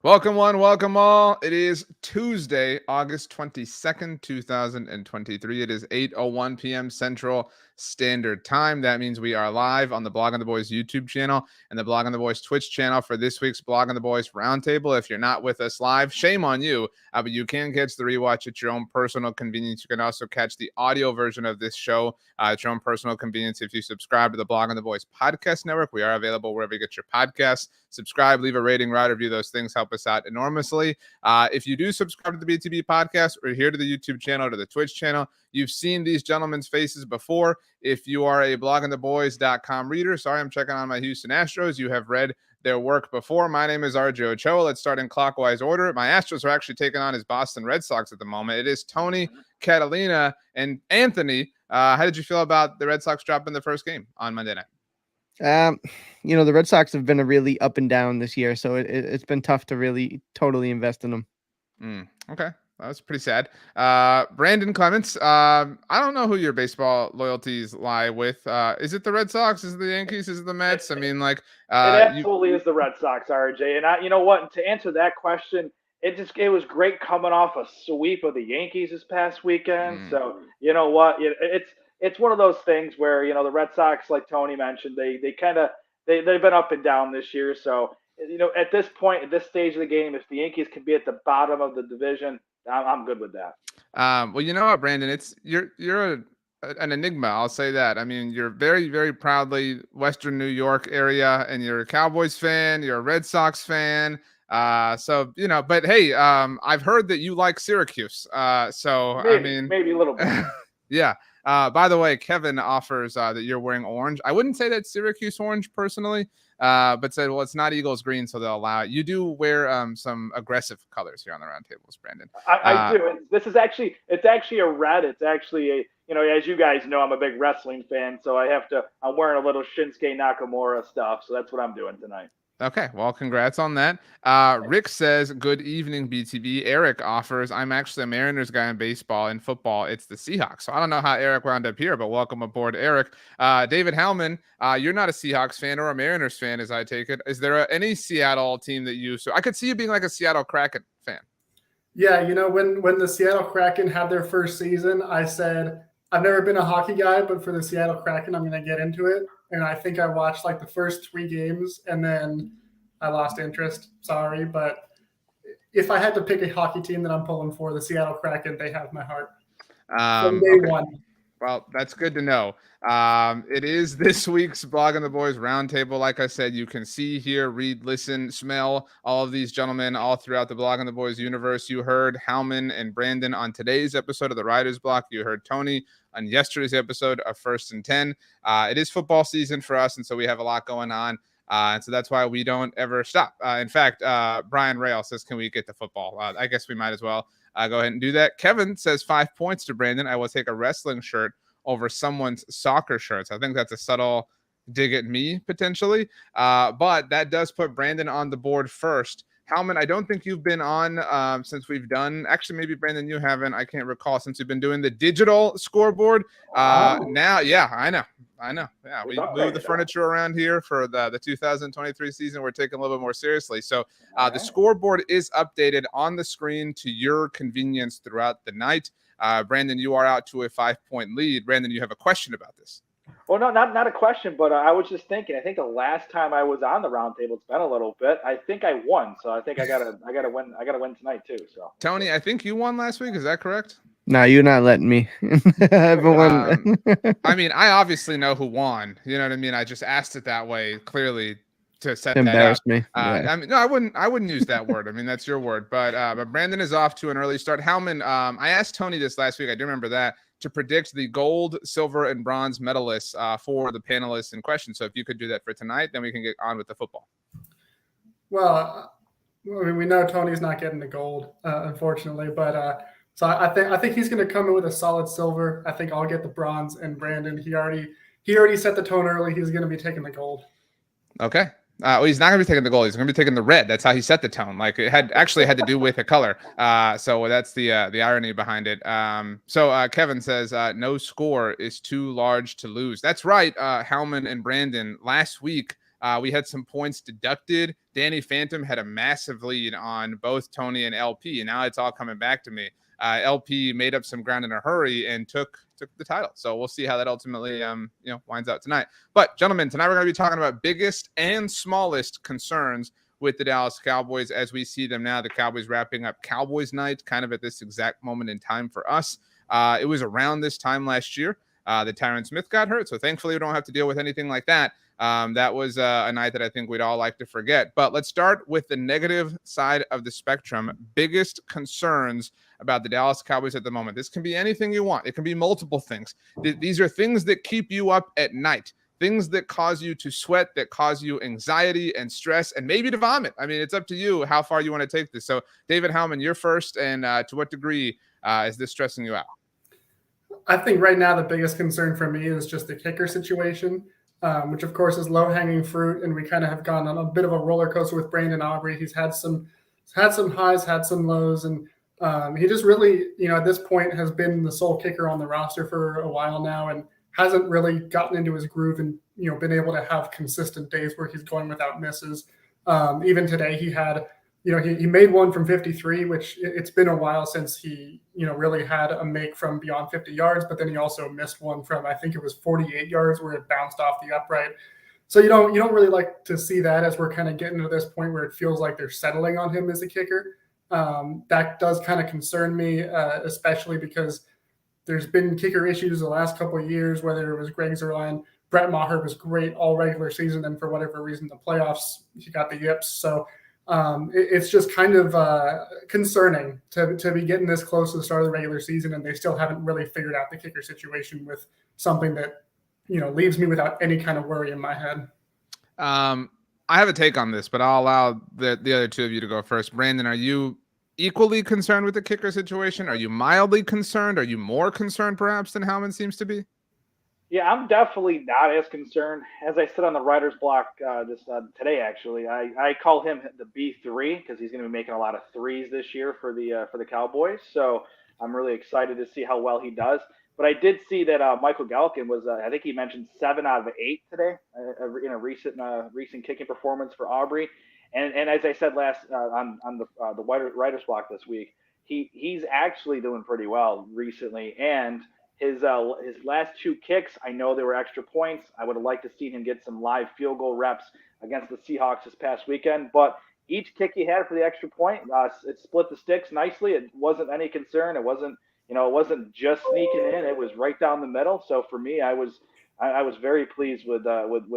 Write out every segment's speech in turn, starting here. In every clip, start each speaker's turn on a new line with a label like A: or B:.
A: Welcome one, welcome all. It is Tuesday, August 22nd, 2023. It is 8:01 p.m. Central Standard Time. That means we are live on the Blog on the Boys YouTube channel and the Blog on the Boys Twitch channel for this week's Blog on the Boys Roundtable. If you're not with us live, shame on you, but you can catch the rewatch at your own personal convenience. You can also catch the audio version of this show at your own personal convenience if you subscribe to the Blog on the Boys podcast network. We are available wherever you get your podcasts. Subscribe, leave a rating, write a review. Those things help us out enormously. If you do subscribe to the BTB podcast or here to the YouTube channel, to the Twitch channel, you've seen these gentlemen's faces before. If you are a blogontheboys.com reader, sorry, I'm checking on my Houston Astros. You have read their work before. My name is RJ Ochoa. Let's start in clockwise order. My Astros are actually taking on his Boston Red Sox at the moment. It is Tony Catalina and Anthony. How did you feel about the Red Sox dropping the first game on Monday night?
B: The Red Sox have been a really up and down this year, so it's been tough to really totally invest in them.
A: Okay. That's pretty sad. Brandon Clements, I don't know who your baseball loyalties lie with. Is it the Red Sox? Is it the Yankees? Is it the Mets? I mean, like,
C: it absolutely is the Red Sox, RJ. And you know what? To answer that question, it was great coming off a sweep of the Yankees this past weekend. So you know what? It's one of those things where the Red Sox, like Tony mentioned, they've been up and down this year. So at this point, at this stage of the game, if the Yankees can be at the bottom of the division, I'm good with that.
A: Well, you know what, Brandon? You're an enigma. I'll say that. I mean, you're very, very proudly Western New York area, and you're a Cowboys fan. You're a Red Sox fan. But hey, I've heard that you like Syracuse.
C: Maybe a little bit.
A: Yeah. By the way, Kevin offers that you're wearing orange. I wouldn't say that's Syracuse orange personally, but said, well, it's not Eagles green, so they'll allow it. You do wear some aggressive colors here on the roundtables, Brandon.
C: I do. It's actually a red. It's actually as you guys know, I'm a big wrestling fan, so I'm wearing a little Shinsuke Nakamura stuff. So that's what I'm doing tonight.
A: Okay, well, congrats on that. Rick says, good evening, BTB. Eric offers, I'm actually a Mariners guy in baseball. In football, it's the Seahawks. So I don't know how Eric wound up here, but welcome aboard, Eric. David Howman, you're not a Seahawks fan or a Mariners fan, as I take it. Is there any Seattle team that so I could see you being like a Seattle Kraken fan.
D: Yeah, when the Seattle Kraken had their first season, I said, I've never been a hockey guy, but for the Seattle Kraken, I'm going to get into it. And I think I watched like the first 3 games and then I lost interest. Sorry. But if I had to pick a hockey team that I'm pulling for, the Seattle Kraken, they have my heart. From day one.
A: Well, that's good to know. It is this week's Blog on the Boys Roundtable. Like I said, you can see, hear, read, listen, smell all of these gentlemen all throughout the Blog on the Boys universe. You heard Howman and Brandon on today's episode of the Writer's Block. You heard Tony on yesterday's episode of First and 10. It is football season for us, and so we have a lot going on. And so that's why we don't ever stop. In fact, Brian Rail says, can we get to football? I guess we might as well go ahead and do that. Kevin says 5 points to Brandon. I will take a wrestling shirt over someone's soccer shirts. I think that's a subtle dig at me, potentially. But that does put Brandon on the board first. Howman, I don't think you've been on since we've done. Actually, maybe Brandon, you haven't. I can't recall since we've been doing the digital scoreboard. Now, yeah, I know. Yeah, we moved the furniture around here for the 2023 season. We're taking a little bit more seriously. So the scoreboard is updated on the screen to your convenience throughout the night. Brandon, you are out to a 5-point lead. Brandon, you have a question about this.
C: Well, no, not a question, but I was just thinking. I think the last time I was on the roundtable, it's been a little bit. I think I won, so I think I gotta win. I gotta win tonight too. So
A: Tony, I think you won last week. Is that correct?
B: No, you're not letting me.
A: I mean, I obviously know who won. You know what I mean? I just asked it that way, clearly to set
B: embarrass
A: that up.
B: Me. Yeah.
A: I mean, no, I wouldn't use that word. I mean, that's your word. But Brandon is off to an early start. Howman, I asked Tony this last week. I do remember that, to predict the gold, silver, and bronze medalists for the panelists in question. So if you could do that for tonight, then we can get on with the football.
D: Well, we know Tony's not getting the gold, unfortunately, but so I think he's going to come in with a solid silver. I think I'll get the bronze, and Brandon, he already set the tone early. He's going to be taking the gold.
A: Okay. Well, he's not going to be taking the gold. He's going to be taking the red. That's how he set the tone. Like it had to do with the color. So that's the irony behind it. So Kevin says no score is too large to lose. That's right. Howman and Brandon, last week We had some points deducted. Danny Phantom had a massive lead on both Tony and LP, and now it's all coming back to me. LP made up some ground in a hurry and took the title. So we'll see how that ultimately winds out tonight. But gentlemen, tonight we're going to be talking about biggest and smallest concerns with the Dallas Cowboys as we see them now. The Cowboys wrapping up Cowboys night kind of at this exact moment in time for us. It was around this time last year that Tyron Smith got hurt. So thankfully we don't have to deal with anything like that. That was a night that I think we'd all like to forget. But let's start with the negative side of the spectrum. Biggest concerns about the Dallas Cowboys at the moment. This can be anything you want. It can be multiple things. These are things that keep you up at night, things that cause you to sweat, that cause you anxiety and stress, and maybe to vomit. I mean, it's up to you how far you want to take this. So David Howman, you're first. And to what degree is this stressing you out?
D: I think right now the biggest concern for me is just the kicker situation. Which of course is low-hanging fruit, and we kind of have gone on a bit of a roller coaster with Brandon Aubrey. He's had some highs, had some lows, and he just really, at this point has been the sole kicker on the roster for a while now, and hasn't really gotten into his groove and been able to have consistent days where he's going without misses. Even today, he had. He made one from 53, which it's been a while since he, really had a make from beyond 50 yards, but then he also missed one from, I think it was 48 yards where it bounced off the upright. So you don't really like to see that as we're kind of getting to this point where it feels like they're settling on him as a kicker. That does kind of concern me, especially because there's been kicker issues the last couple of years, whether it was Greg Zuerlein. Brett Maher was great all regular season, and for whatever reason, the playoffs, he got the yips. So it's just kind of concerning to be getting this close to the start of the regular season, and they still haven't really figured out the kicker situation with something that leaves me without any kind of worry in my head.
A: I have a take on this, but I'll allow the other two of you to go first. Brandon, are you equally concerned with the kicker situation? Are you mildly concerned? Are you more concerned perhaps than Howman seems to be?
C: Yeah, I'm definitely not as concerned. As I said on the writer's block today, actually, I call him the B3 because he's going to be making a lot of threes this year for the Cowboys. So I'm really excited to see how well he does. But I did see that Michael Galkin was, I think he mentioned 7 out of 8 today in a recent kicking performance for Aubrey. And as I said last on the writer's block this week, he's actually doing pretty well recently. And his last 2 kicks, I know they were extra points. I would have liked to see him get some live field goal reps against the Seahawks this past weekend. But each kick he had for the extra point, it split the sticks nicely. It wasn't any concern. It wasn't just sneaking in. It was right down the middle. So for me, I was very pleased with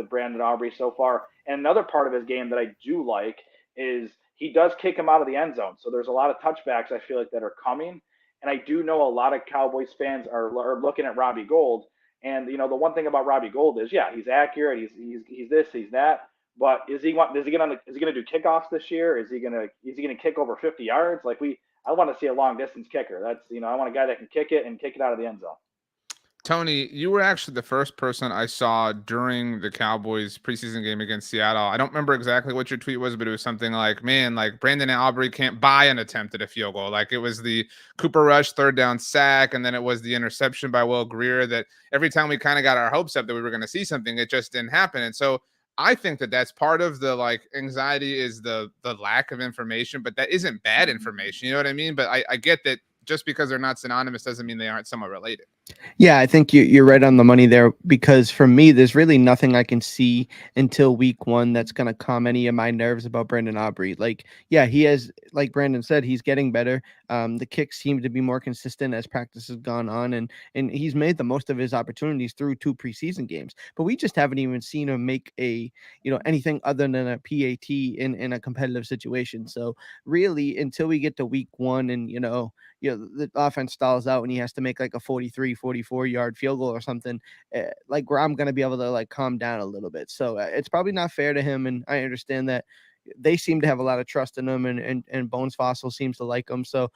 C: Brandon Aubrey so far. And another part of his game that I do like is he does kick him out of the end zone. So there's a lot of touchbacks I feel like that are coming. And I do know a lot of Cowboys fans are looking at Robbie Gould. And, the one thing about Robbie Gould is, yeah, he's accurate. He's this, he's that. But is he going to do kickoffs this year? Is he going to kick over 50 yards? I want to see a long distance kicker. That's, I want a guy that can kick it and kick it out of the end zone.
A: Tony, you were actually the first person I saw during the Cowboys preseason game against Seattle. I don't remember exactly what your tweet was, but it was something like, man, Brandon Aubrey can't buy an attempt at a field goal. It was the Cooper Rush 3rd down sack, and then it was the interception by Will Grier that every time we kind of got our hopes up that we were going to see something, it just didn't happen. And so I think that that's part of the anxiety is the lack of information, but that isn't bad information. You know what I mean? But I get that just because they're not synonymous doesn't mean they aren't somewhat related.
B: Yeah, I think you're right on the money there, because for me, there's really nothing I can see until week 1 that's going to calm any of my nerves about Brandon Aubrey. He has, like Brandon said, he's getting better. The kicks seem to be more consistent as practice has gone on, and he's made the most of his opportunities through 2 preseason games. But we just haven't even seen him make anything other than a PAT in a competitive situation. So really, until we get to week 1 and the offense stalls out and he has to make a 44 yard field goal or something, where I'm going to be able to calm down a little bit. So it's probably not fair to him. And I understand that they seem to have a lot of trust in him, and Bones Fossil seems to like him. So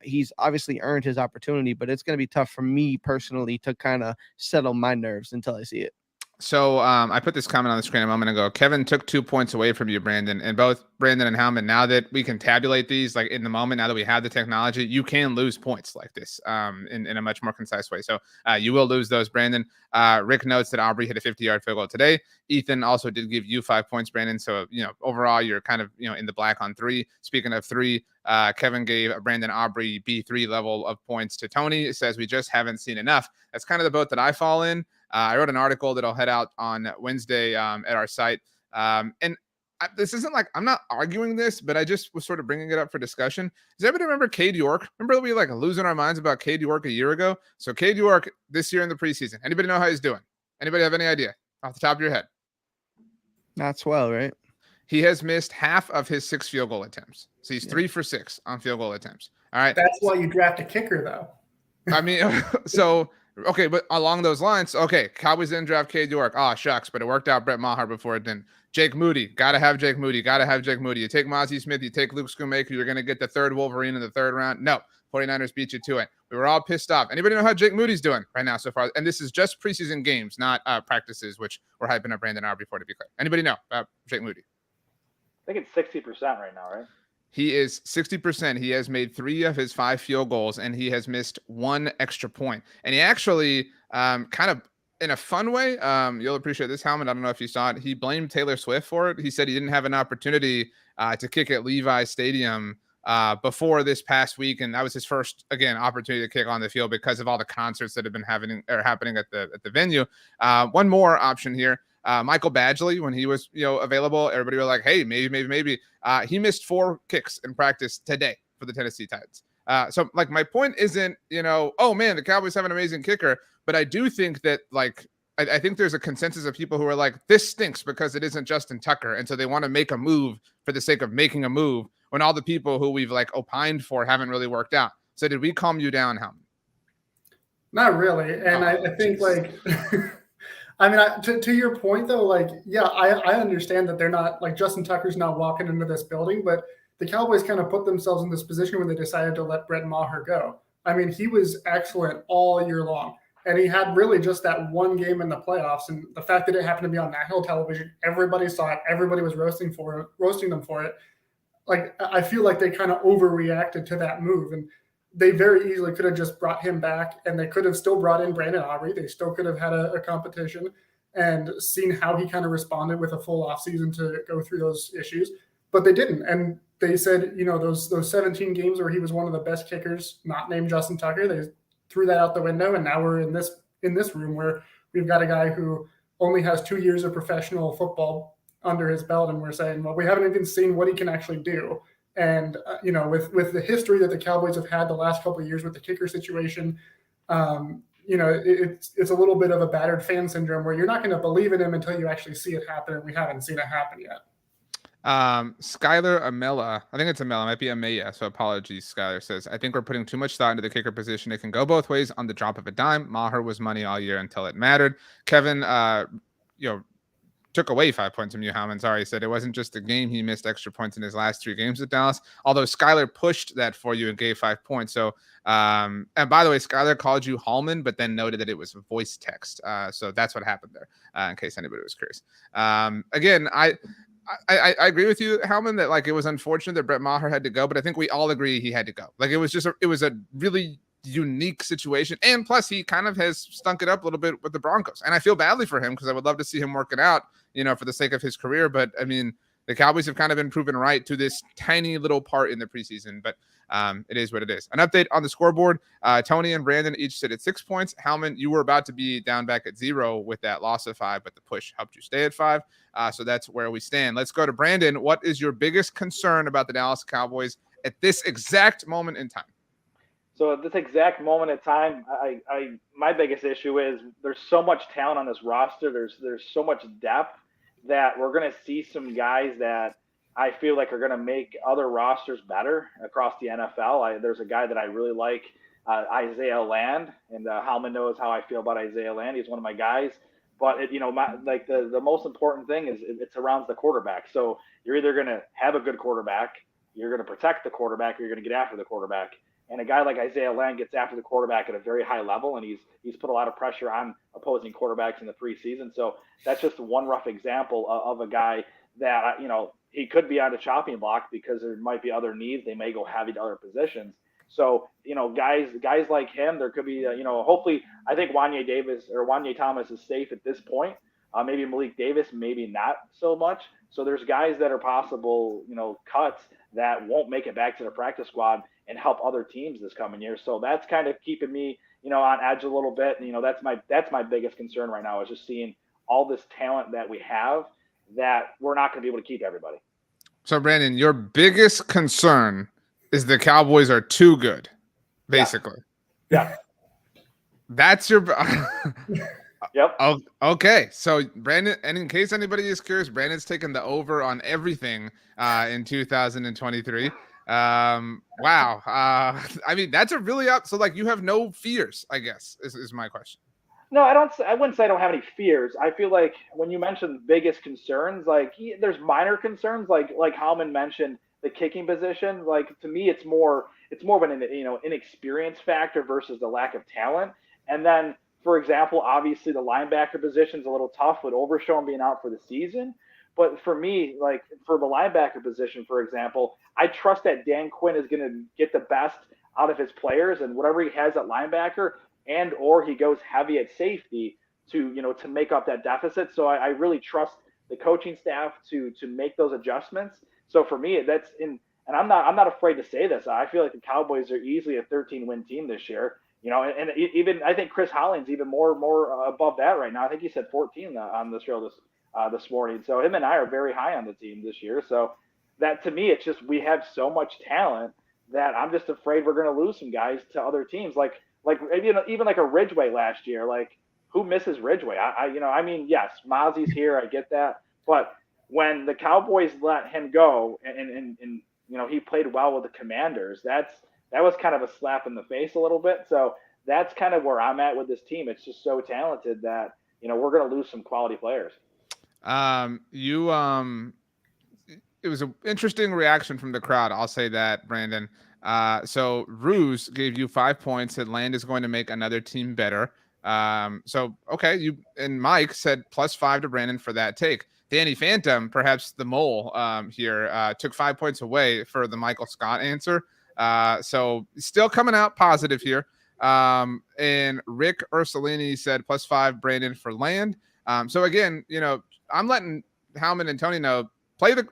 B: he's obviously earned his opportunity, but it's going to be tough for me personally to kind of settle my nerves until I see it.
A: So I put this comment on the screen a moment ago. Kevin took 2 points away from you, Brandon, and both Brandon and Howman. Now that we can tabulate these, like in the moment, now that we have the technology, you can lose points like this in a much more concise way. So you will lose those, Brandon. Rick notes that Aubrey hit a 50-yard field goal today. Ethan also did give you 5 points, Brandon. So overall, you're kind of in the black on 3. Speaking of 3, Kevin gave Brandon Aubrey B3 level of points to Tony. It says we just haven't seen enough. That's kind of the boat that I fall in. I wrote an article that'll head out on Wednesday at our site. This isn't like I'm not arguing this, but I just was sort of bringing it up for discussion. Does everybody remember Cade York? Remember we like losing our minds about Cade York a year ago? So Cade York this year in the preseason. Anybody know how he's doing? Anybody have any idea off the top of your head?
B: Not swell, right?
A: He has missed half of his 6 field goal attempts. So he's 3 for 6 on field goal attempts. All right.
D: That's why you draft a kicker, though.
A: I mean, so okay, but along those lines, okay, Cowboys didn't draft Cade York. Oh, shucks, but it worked out Brett Maher before it didn't. Jake Moody, gotta have Jake Moody. You take Mozzie Smith, you take Luke Schoonmaker, you're gonna get the 3rd Wolverine in the 3rd round. No, 49ers beat you to it. We were all pissed off. Anybody know how Jake Moody's doing right now so far? And this is just preseason games, not practices, which we're hyping up Brandon Aubrey for, to be clear. Anybody know about Jake Moody?
C: I think it's 60% right now, right?
A: He is 60%. He has made 3 of his 5 field goals, and he has missed 1 extra point. And he actually kind of, in a fun way, you'll appreciate this, Howman. I don't know if you saw it. He blamed Taylor Swift for it. He said he didn't have an opportunity to kick at Levi Stadium before this past week, and that was his first, again, opportunity to kick on the field because of all the concerts that have been happening at the venue. One more option here. Michael Badgley, when he was available, everybody was like, hey, maybe. He missed 4 kicks in practice today for the Tennessee Titans. So like my point isn't, oh man, the Cowboys have an amazing kicker, but I do think that I think there's a consensus of people who are like, this stinks because it isn't Justin Tucker. And so they want to make a move for the sake of making a move when all the people who we've opined for haven't really worked out. So did we calm you down, Howman?
D: Not really. And I think I mean, to your point, though, I understand that they're not Justin Tucker's not walking into this building, but the Cowboys kind of put themselves in this position when they decided to let Brett Maher go. I mean, he was excellent all year long, and he had really just that one game in the playoffs. And the fact that it happened to be on national television, everybody saw it, everybody was roasting them for it. I feel like they kind of overreacted to that move, and they very easily could have just brought him back, and they could have still brought in Brandon Aubrey. They still could have had a competition and seen how he kind of responded with a full offseason to go through those issues. But they didn't. And they said, those 17 games where he was one of the best kickers, not named Justin Tucker, they threw that out the window. And now we're in this room where we've got a guy who only has 2 years of professional football under his belt. And we're saying, well, we haven't even seen what he can actually do. And, with the history that the Cowboys have had the last couple of years with the kicker situation, it's a little bit of a battered fan syndrome where you're not going to believe in him until you actually see it happen. And we haven't seen it happen yet.
A: Skylar Amela, I think it's Amela, might be Amaya. So apologies, Skylar says, I think we're putting too much thought into the kicker position. It can go both ways on the drop of a dime. Maher was money all year until it mattered. Kevin, took away 5 points from you, Howman. Sorry, he said it wasn't just the game. He missed extra points in his last 3 games with Dallas, although Skylar pushed that for you and gave 5 points. So, and by the way, Skylar called you Hallman, but then noted that it was voice text. So that's what happened there, in case anybody was curious. Again, I agree with you, Howman, that it was unfortunate that Brett Maher had to go, but I think we all agree he had to go. It was a really unique situation, and plus he kind of has stunk it up a little bit with the Broncos, and I feel badly for him because I would love to see him work it out, for the sake of his career. But I mean, the Cowboys have kind of been proven right to this tiny little part in the preseason, but it is what it is. An update on the scoreboard: Tony and Brandon each sit at 6 points. Howman, you were about to be down back at 0 with that loss of 5, but the push helped you stay at 5. So that's where we stand. Let's go to Brandon. What is your biggest concern about the Dallas Cowboys at this exact moment in time?
C: So at this exact moment in time, my biggest issue is there's so much talent on this roster. There's so much depth that we're going to see some guys that I feel like are going to make other rosters better across the NFL. There's a guy that I really like, Isaiah Land, and Howman knows how I feel about Isaiah Land. He's one of my guys. But the most important thing is it surrounds the quarterback. So you're either going to have a good quarterback, you're going to protect the quarterback, or you're going to get after the quarterback. and a guy like Isaiah Lang gets after the quarterback at a very high level, and he's put a lot of pressure on opposing quarterbacks in the preseason. So that's just one rough example of a guy that he could be on the chopping block because there might be other needs. They may go heavy to other positions. So guys like him, there could be hopefully I think Wanye Thomas is safe at this point. Maybe Malik Davis, maybe not so much. So there's guys that are possible cuts that won't make it back to the practice squad and help other teams this coming year. So that's kind of keeping me on edge a little bit. And, that's my biggest concern right now is just seeing all this talent that we have that we're not going to be able to keep everybody.
A: So Brandon, your biggest concern is the Cowboys are too good, basically.
C: Yeah.
A: That's your.
C: Yep.
A: Oh, okay. So Brandon, and in case anybody is curious, Brandon's taken the over on everything in 2023. Wow. I mean, that's a really up. So like, you have no fears, I guess, is my question.
C: No, I wouldn't say I don't have any fears. I feel like when you mentioned biggest concerns, like there's minor concerns, like Howman mentioned the kicking position. Like to me, it's more of an inexperience factor versus the lack of talent. And then, for example, obviously the linebacker position is a little tough with Overshown being out for the season. But for me, like for the linebacker position, for example, I trust that Dan Quinn is going to get the best out of his players, and whatever he has at linebacker, and or he goes heavy at safety to make up that deficit. So I really trust the coaching staff to make those adjustments. So for me, and I'm not afraid to say this. I feel like the Cowboys are easily a 13-win team this year. And even I think Chris Hollins even more above that right now. I think he said 14 on the show this morning. So him and I are very high on the team this year. So that to me, it's just we have so much talent that I'm just afraid we're going to lose some guys to other teams. Like even like a Ridgeway last year. Like who misses Ridgeway? I mean, yes, Mozzie's here. I get that, but when the Cowboys let him go and he played well with the Commanders, that was kind of a slap in the face a little bit. So that's kind of where I'm at with this team. It's just so talented that, we're going to lose some quality players.
A: It was an interesting reaction from the crowd. I'll say that, Brandon. So Ruse gave you 5 points, said Land is going to make another team better. So, okay. You and Mike said +5 to Brandon for that take. Danny Phantom, perhaps the mole here, took 5 points away for the Michael Scott answer. So still coming out positive here. And Rick Ursulini said +5 Brandon for Land. So again, I'm letting Howman and Tony know,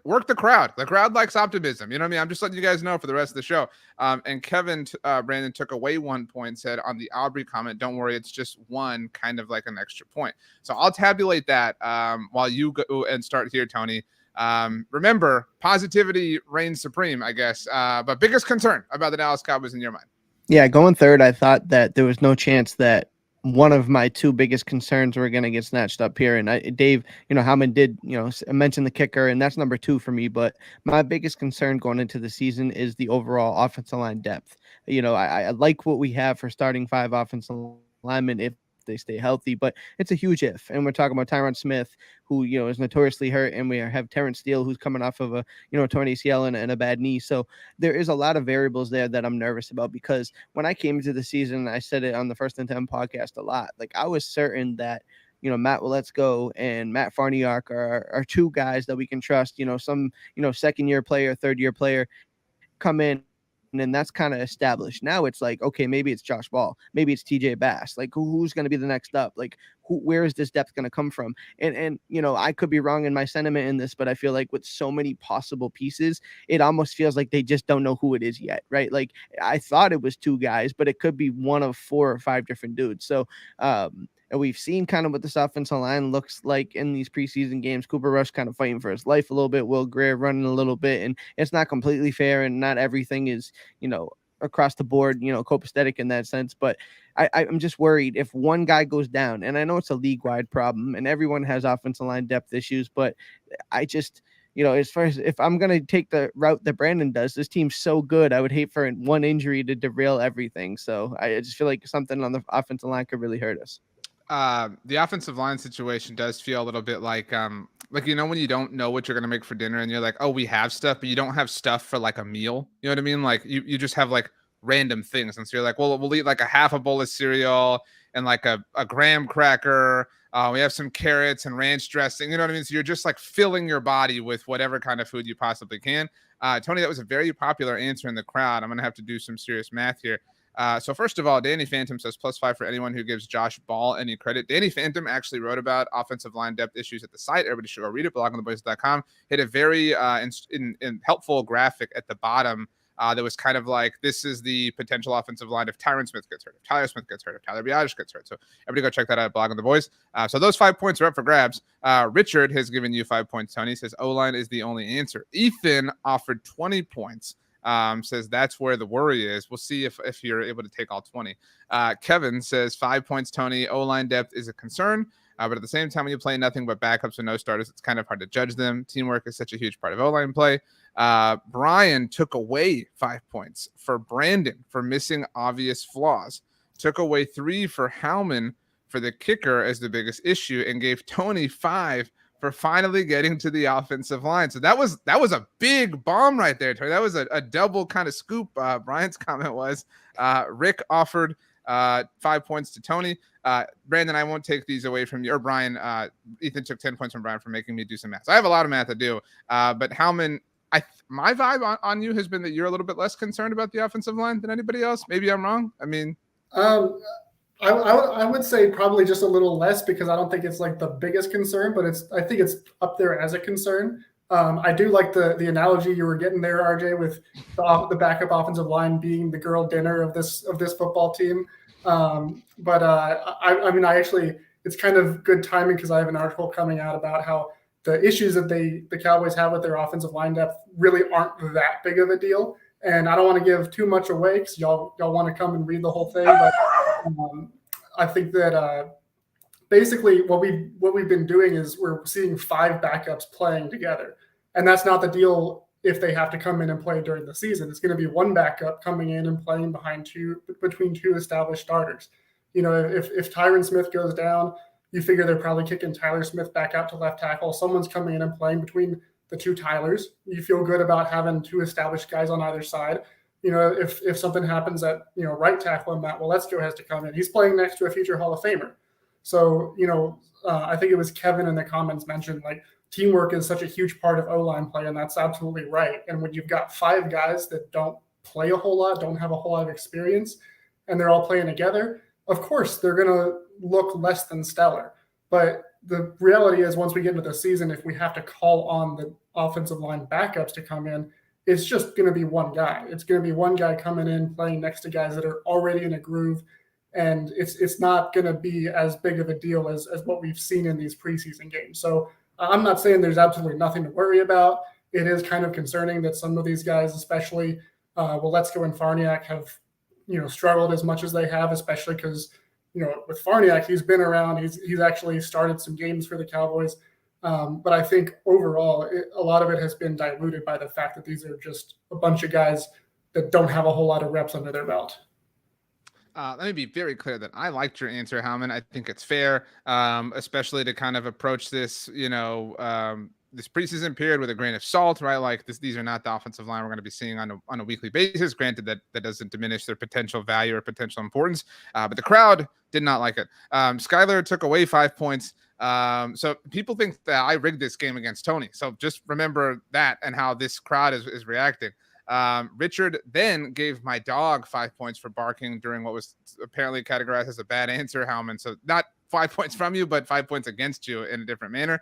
A: work the crowd. The crowd likes optimism. You know what I mean? I'm just letting you guys know for the rest of the show. And Kevin, Brandon took away 1 point, said on the Aubrey comment, don't worry, it's just one, kind of like an extra point. So I'll tabulate that while you go and start here, Tony. Remember, positivity reigns supreme, I guess. But biggest concern about the Dallas Cowboys in your mind?
B: Yeah, going third, I thought that there was no chance that one of my two biggest concerns were going to get snatched up here. And Dave, Howman did, mention the kicker, and that's number 2 for me. But my biggest concern going into the season is the overall offensive line depth. I like what we have for starting 5 offensive linemen if they stay healthy, but it's a huge if. And we're talking about Tyron Smith, who, is notoriously hurt, and we have Terrence Steele, who's coming off of a, torn ACL and a bad knee. So there is a lot of variables there that I'm nervous about, because when I came into the season, I said it on the First and 10 podcast a lot. Like, I was certain that, Matt Let's Go and Matt Farniok are 2 guys that we can trust. Some, second-year player, third-year player come in, and that's kind of established. Now it's like, okay, maybe it's Josh Ball, maybe it's TJ Bass. Like, who's going to be the next up? Like, where is this depth going to come from? And I could be wrong in my sentiment in this, but I feel like with so many possible pieces, it almost feels like they just don't know who it is yet, right? Like, I thought it was 2 guys, but it could be one of 4 or 5 different dudes. So, and we've seen kind of what this offensive line looks like in these preseason games. Cooper Rush kind of fighting for his life a little bit. Will Greer running a little bit. And it's not completely fair, and not everything is, across the board, copacetic in that sense. But I'm just worried if one guy goes down, and I know it's a league-wide problem, and everyone has offensive line depth issues, but I just – as far as if I'm going to take the route that Brandon does, this team's so good, I would hate for one injury to derail everything. So I just feel like something on the offensive line could really hurt us.
A: The offensive line situation does feel a little bit like when you don't know what you're going to make for dinner, and you're like, oh, we have stuff, but you don't have stuff for like a meal. You know what I mean? Like you just have like random things. And so you're like, well, we'll eat like a half a bowl of cereal and like a graham cracker. We have some carrots and ranch dressing. You know what I mean? So you're just like filling your body with whatever kind of food you possibly can. Tony, that was a very popular answer in the crowd. I'm going to have to do some serious math here. So first of all, Danny Phantom says +5 for anyone who gives Josh Ball any credit. Danny Phantom actually wrote about offensive line depth issues at the site. Everybody should go read it, blogontheboys.com. Hit a very in helpful graphic at the bottom that was kind of like, this is the potential offensive line if Tyron Smith gets hurt, if Tyler Smith gets hurt, if Tyler Biadasz gets hurt. So everybody go check that out at Blog on the Boys. So those 5 points are up for grabs. Richard has given you 5 points, Tony. He says O-line is the only answer. Ethan offered 20 points. Says that's where the worry is. We'll see if you're able to take all 20. Kevin says 5 points, Tony. O-line depth is a concern, but at the same time, when you play nothing but backups and no starters, it's kind of hard to judge them. Teamwork is such a huge part of O-line play. Brian took away 5 points for Brandon for missing obvious flaws. Took away 3 for Howman for the kicker as the biggest issue, and gave Tony 5 for finally getting to the offensive line. So that was a big bomb right there, Tony. That was a double kind of scoop. Brian's comment was Rick offered 5 points to Tony. Brandon, I won't take these away from you. Or Brian, Ethan took 10 points from Brian for making me do some math. So I have a lot of math to do. But Howman, my vibe on you has been that you're a little bit less concerned about the offensive line than anybody else. Maybe I'm wrong. I mean,
D: I would say probably just a little less, because I don't think it's like the biggest concern, but I think it's up there as a concern. I do like the analogy you were getting there, RJ, with the backup offensive line being the girl dinner of this football team. But I mean, it's kind of good timing, because I have an article coming out about how the issues that the Cowboys have with their offensive line depth really aren't that big of a deal. And I don't want to give too much away, because y'all want to come and read the whole thing, but I think that basically what we've been doing is we're seeing 5 backups playing together, and that's not the deal if they have to come in and play during the season. It's going to be one backup coming in and playing between 2 established starters. You know, if Tyron Smith goes down, you figure they're probably kicking Tyler Smith back out to left tackle. Someone's coming in and playing between the 2 Tylers. You feel good about having 2 established guys on either side. You know, if something happens at, right tackle and Matt Waletzko has to come in, he's playing next to a future Hall of Famer. So, I think it was Kevin in the comments mentioned, like, teamwork is such a huge part of O-line play, and that's absolutely right. And when you've got 5 guys that don't play a whole lot, don't have a whole lot of experience, and they're all playing together, of course they're going to look less than stellar. But the reality is, once we get into the season, if we have to call on the offensive line backups to come in, it's just going to be one guy. It's going to be one guy coming in, playing next to guys that are already in a groove, and it's not going to be as big of a deal as what we've seen in these preseason games. So I'm not saying there's absolutely nothing to worry about. It is kind of concerning that some of these guys, especially Waletzko and Farniak, have struggled as much as they have, especially because with Farniak, he's been around. He's actually started some games for the Cowboys. But I think overall, a lot of it has been diluted by the fact that these are just a bunch of guys that don't have a whole lot of reps under their belt.
A: Let me be very clear that I liked your answer, Howman. I think it's fair, especially to kind of approach this, this preseason period with a grain of salt, right? Like these are not the offensive line we're going to be seeing on a weekly basis. Granted, that doesn't diminish their potential value or potential importance, but the crowd did not like it. Skyler took away 5 points. So people think that I rigged this game against Tony. So just remember that and how this crowd is reacting. Richard then gave my dog 5 points for barking during what was apparently categorized as a bad answer, Howman. So not 5 points from you, but 5 points against you in a different manner.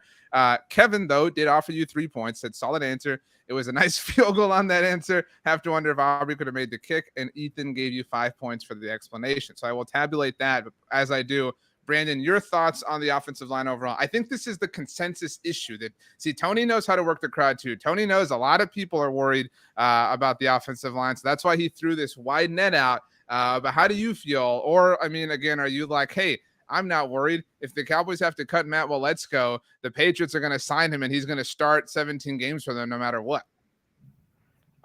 A: Kevin, though, did offer you 3 points, said solid answer. It was a nice field goal on that answer. Have to wonder if Aubrey could have made the kick. And Ethan gave you 5 points for the explanation. So I will tabulate that. But as I do, Brandon, your thoughts on the offensive line overall? I think this is the consensus issue Tony knows how to work the crowd too. Tony knows a lot of people are worried about the offensive line. So that's why he threw this wide net out. But how do you feel? Or, I mean, again, are you like, hey, I'm not worried. If the Cowboys have to cut Matt Waletzko, the Patriots are going to sign him and he's going to start 17 games for them no matter what.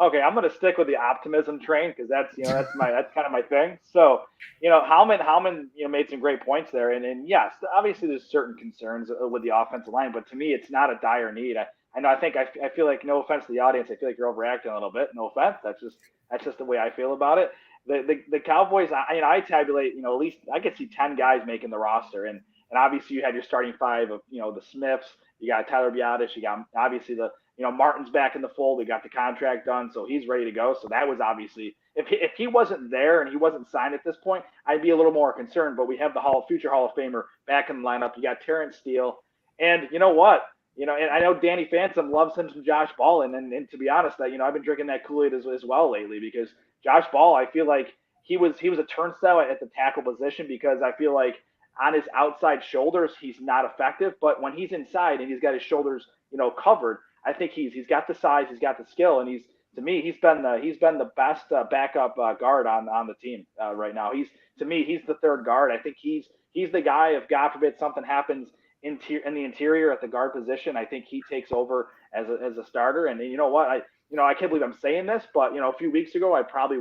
C: Okay, I'm going to stick with the optimism train because that's kind of my thing. So, Howman, made some great points there, and yes, obviously there's certain concerns with the offensive line, but to me, it's not a dire need. I know I feel like, no offense to the audience, I feel like you're overreacting a little bit. No offense. That's just the way I feel about it. The Cowboys, I tabulate, at least I could see 10 guys making the roster, and obviously you had your starting five of the Smiths, you got Tyler Biadasz, you got obviously the Martin's back in the fold, we got the contract done, so he's ready to go. So that was obviously, if he wasn't there and he wasn't signed at this point, I'd be a little more concerned. But we have the future Hall of Famer back in the lineup. You got Terrence Steele, and you know what? And I know Danny Phantom loves him some Josh Ball, and to be honest, I've been drinking that Kool-Aid as well lately, because Josh Ball, I feel like he was a turnstile at the tackle position, because I feel like on his outside shoulders he's not effective, but when he's inside and he's got his shoulders covered, I think he's got the size, he's got the skill, and he's been the best backup guard on the team right now. He's the third guard. I think he's the guy, if God forbid something happens in the interior at the guard position, I think he takes over as a starter. And you know what, I can't believe I'm saying this, but a few weeks ago I'd probably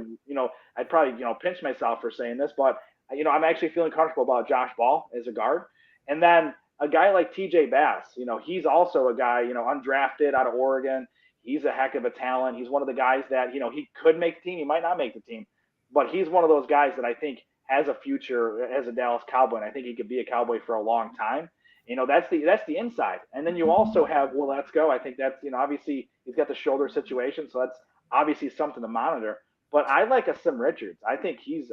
C: pinch myself for saying this, but I'm actually feeling comfortable about Josh Ball as a guard. And then a guy like TJ Bass, he's also a guy, undrafted out of Oregon. He's a heck of a talent. He's one of the guys that, he could make the team. He might not make the team, but he's one of those guys that I think has a future as a Dallas Cowboy. And I think he could be a Cowboy for a long time. That's the inside. And then you also have Will Let's-Go. I think that's, obviously he's got the shoulder situation, so that's obviously something to monitor. But I like a Sim Richards. I think he's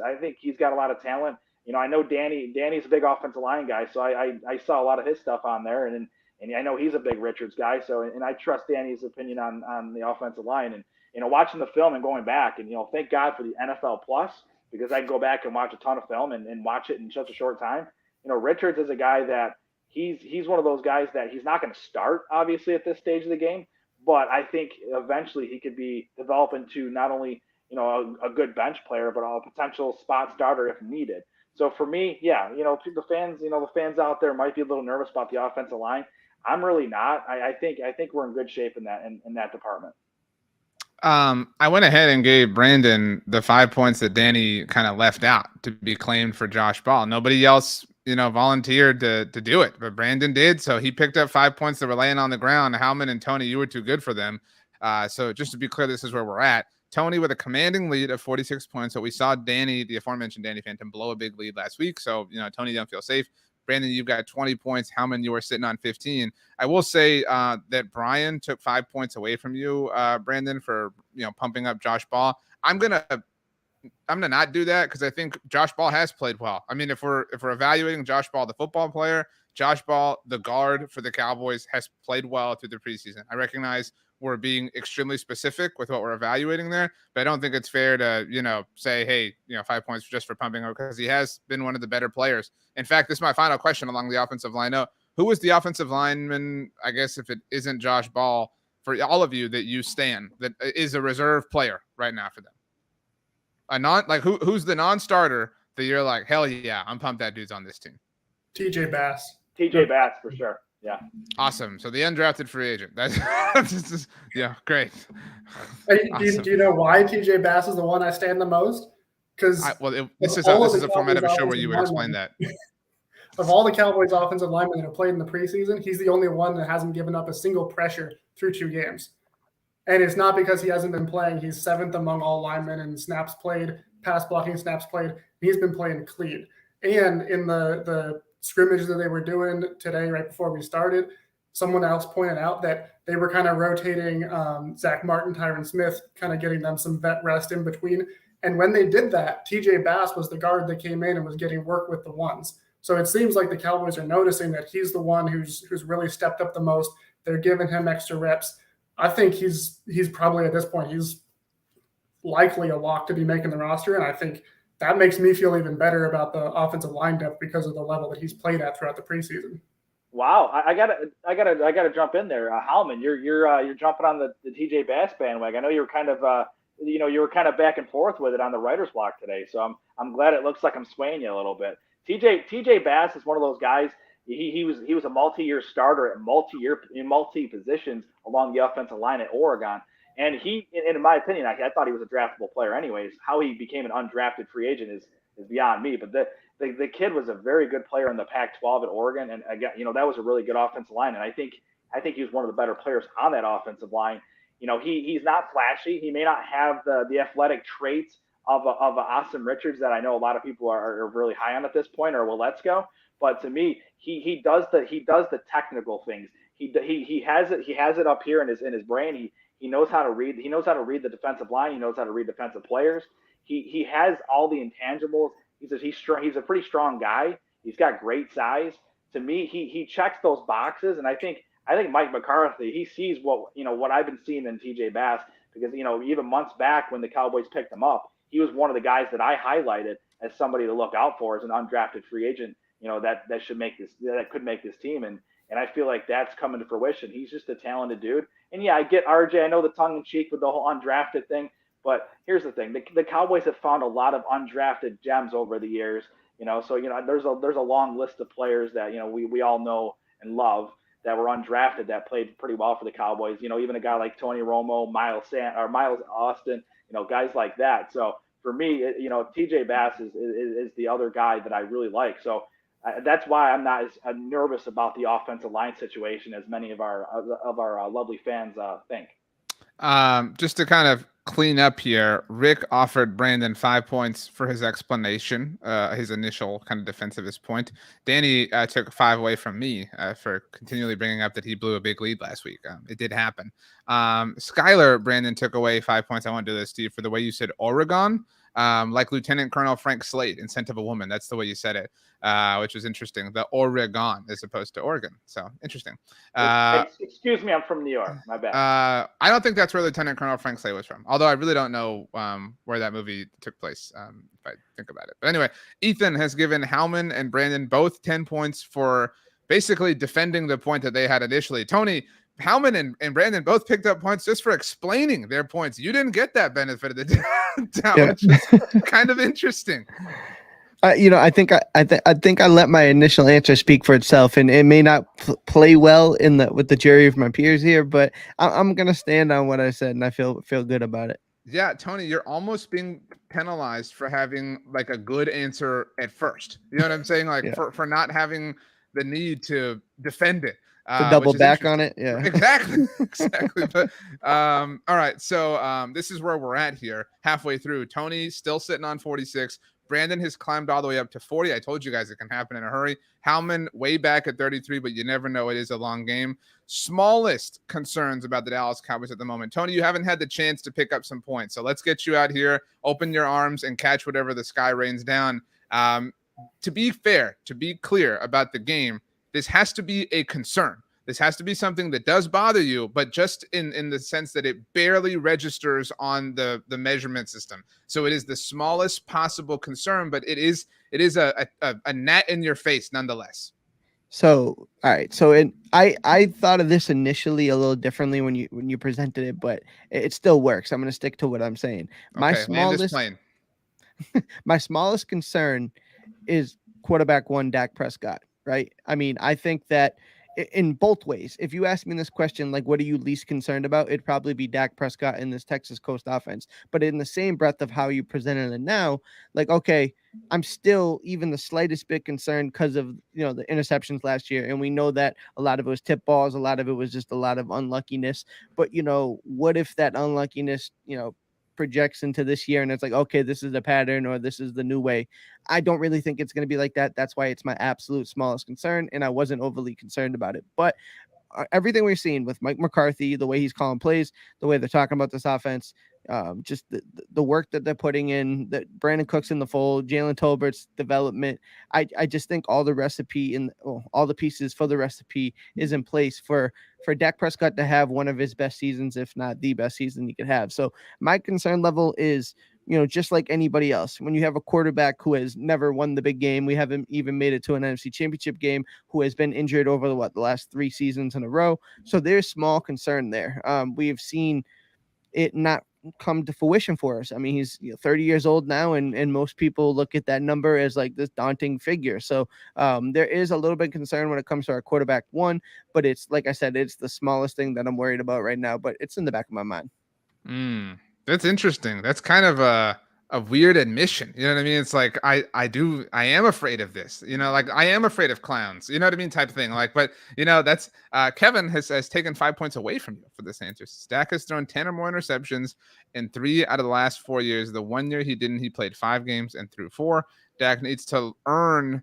C: got a lot of talent. I know Danny's a big offensive line guy, so I saw a lot of his stuff on there, and I know he's a big Richards guy. So, and I trust Danny's opinion on the offensive line. And watching the film and going back, and thank God for the NFL Plus, because I can go back and watch a ton of film and watch it in such a short time. Richards is a guy that he's one of those guys that he's not going to start obviously at this stage of the game, but I think eventually he could be developed into not only a good bench player, but a potential spot starter if needed. So for me, yeah, the fans out there might be a little nervous about the offensive line. I'm really not. I think we're in good shape in that department.
A: I went ahead and gave Brandon the 5 points that Danny kind of left out to be claimed for Josh Ball. Nobody else, volunteered to do it, but Brandon did. So he picked up 5 points that were laying on the ground. Howman and Tony, you were too good for them. So just to be clear, this is where we're at. Tony with a commanding lead of 46 points. So we saw Danny, the aforementioned Danny Phantom, blow a big lead last week. So, Tony don't feel safe. Brandon, you've got 20 points. Howman, you are sitting on 15. I will say that Brian took 5 points away from you, Brandon, for pumping up Josh Ball. I'm gonna not do that, because I think Josh Ball has played well. I mean, if we're evaluating Josh Ball, the football player, Josh Ball, the guard for the Cowboys, has played well through the preseason. I recognize we're being extremely specific with what we're evaluating there, but I don't think it's fair to, say, hey, 5 points just for pumping him, because he has been one of the better players. In fact, this is my final question along the offensive line. Who was the offensive lineman, I guess, if it isn't Josh Ball, for all of you that you stand, that is a reserve player right now for them? Who's the non-starter that you're like, hell yeah, I'm pumped that dude's on this team?
D: TJ Bass.
C: TJ Bass for sure. Yeah.
A: Awesome. So the undrafted free agent. That's yeah, great.
D: Hey,
A: Awesome.
D: do you know why TJ Bass is the one I stand the most? Because
A: this is a format of a show where you would explain that.
D: Of all the Cowboys offensive linemen that have played in the preseason, he's the only one that hasn't given up a single pressure through 2 games. And it's not because he hasn't been playing. He's 7th among all linemen in snaps played, pass blocking snaps played. He's been playing clean. And in the scrimmage that they were doing today, right before we started, someone else pointed out that they were kind of rotating Zach Martin, Tyron Smith, kind of getting them some vet rest in between. And when they did that, TJ Bass was the guard that came in and was getting work with the ones. So it seems like the Cowboys are noticing that he's the one who's really stepped up the most. They're giving him extra reps. I think he's probably, at this point, he's likely a lock to be making the roster. And I think that makes me feel even better about the offensive line depth because of the level that he's played at throughout the preseason.
C: Wow, I gotta jump in there, Howman. You're jumping on the TJ Bass bandwagon. I know you were kind of you were kind of back and forth with it on the writer's block today. So I'm glad it looks like I'm swaying you a little bit. TJ Bass is one of those guys. He was a multi-year starter at multi positions along the offensive line at Oregon. And he, in my opinion, I thought he was a draftable player anyways. How he became an undrafted free agent is beyond me. But the kid was a very good player in the Pac-12 at Oregon. And again, that was a really good offensive line. And I think I think he's one of the better players on that offensive line. He's not flashy. He may not have the athletic traits of a Austin Richards that I know a lot of people are really high on at this point, or let's go. But to me, he does the technical things. He has it up here in his brain. He knows how to read. He knows how to read the defensive line. He knows how to read defensive players. He has all the intangibles. He's strong. He's a pretty strong guy. He's got great size. To me, he checks those boxes, and I think Mike McCarthy, he sees what I've been seeing in TJ Bass, because even months back when the Cowboys picked him up, he was one of the guys that I highlighted as somebody to look out for as an undrafted free agent. That could make this team, and I feel like that's coming to fruition. He's just a talented dude. And yeah, I get RJ. I know the tongue in cheek with the whole undrafted thing, but here's the thing: the Cowboys have found a lot of undrafted gems over the years. So there's a long list of players that we all know and love that were undrafted that played pretty well for the Cowboys. Even a guy like Tony Romo, Miles Austin, guys like that. So for me, TJ Bass is the other guy that I really like. So that's why I'm not as nervous about the offensive line situation as many of our lovely fans think.
A: Just to kind of clean up here, Rick offered Brandon 5 points for his explanation, his initial kind of defense of his point. Danny took 5 away from me for continually bringing up that he blew a big lead last week. It did happen. Skylar, Brandon took away 5 points. I want to do this, Steve, for the way you said Oregon. Like Lieutenant Colonel Frank Slade in Scent of a Woman. That's the way you said it, which was interesting. The Oregon as opposed to Oregon. So interesting.
C: Excuse me, I'm from New York. My bad.
A: I don't think that's where Lieutenant Colonel Frank Slade was from. Although I really don't know where that movie took place, if I think about it. But anyway, Ethan has given Howman and Brandon both 10 points for basically defending the point that they had initially. Tony, Howman and Brandon both picked up points just for explaining their points. You didn't get that benefit of the doubt, which is kind of interesting.
B: I think I let my initial answer speak for itself, and it may not play well with the jury of my peers here, but I'm gonna stand on what I said, and I feel good about it.
A: Yeah, Tony, you're almost being penalized for having like a good answer at first. You know what I'm saying? Like for not having the need to defend it.
B: To double back on it. Yeah,
A: exactly. But all right. So this is where we're at here, halfway through. Tony still sitting on 46. Brandon has climbed all the way up to 40. I told you guys it can happen in a hurry. Howman way back at 33, but you never know. It is a long game. Smallest concerns about the Dallas Cowboys at the moment. Tony, you haven't had the chance to pick up some points. So let's get you out here, open your arms, and catch whatever the sky rains down. To be fair, to be clear about the game, this has to be a concern. This has to be something that does bother you, but just in the sense that it barely registers on the measurement system. So it is the smallest possible concern, but it is a gnat in your face nonetheless.
B: So, all right. So I thought of this initially a little differently when you presented it, but it still works. I'm going to stick to what I'm saying. My smallest concern is quarterback 1, Dak Prescott, right? I mean, I think that in both ways, if you ask me this question, like, what are you least concerned about? It'd probably be Dak Prescott in this Texas Coast offense. But in the same breath of how you presented it now, like, okay, I'm still even the slightest bit concerned because of, the interceptions last year. And we know that a lot of it was tip balls. A lot of it was just a lot of unluckiness. But, what if that unluckiness, projects into this year and it's like, okay, this is the pattern or this is the new way? I don't really think it's going to be like that. That's why it's my absolute smallest concern, and I wasn't overly concerned about it. But everything we're seeing with Mike McCarthy, the way he's calling plays, the way they're talking about this offense, just the work that they're putting in, that Brandon Cook's in the fold, Jalen Tolbert's development. I just think all the recipe and all the pieces for the recipe is in place for Dak Prescott to have one of his best seasons, if not the best season he could have. So my concern level is, just like anybody else, when you have a quarterback who has never won the big game, we haven't even made it to an NFC Championship game, who has been injured over the last 3 seasons in a row. So there's small concern there. We have seen it not come to fruition for us. I mean, he's 30 years old now, and most people look at that number as like this daunting figure. So there is a little bit of concern when it comes to our quarterback 1, but it's, like I said, it's the smallest thing that I'm worried about right now, but it's in the back of my mind.
A: That's interesting. That's kind of a a weird admission. You know what I mean? It's like I am afraid of this. You know, like I am afraid of clowns. You know what I mean? Type thing. Like, but that's Kevin has taken 5 points away from you for this answer. Dak has thrown 10 or more interceptions in 3 out of the last 4 years. The 1 year he didn't, he played 5 games and threw 4. Dak needs to earn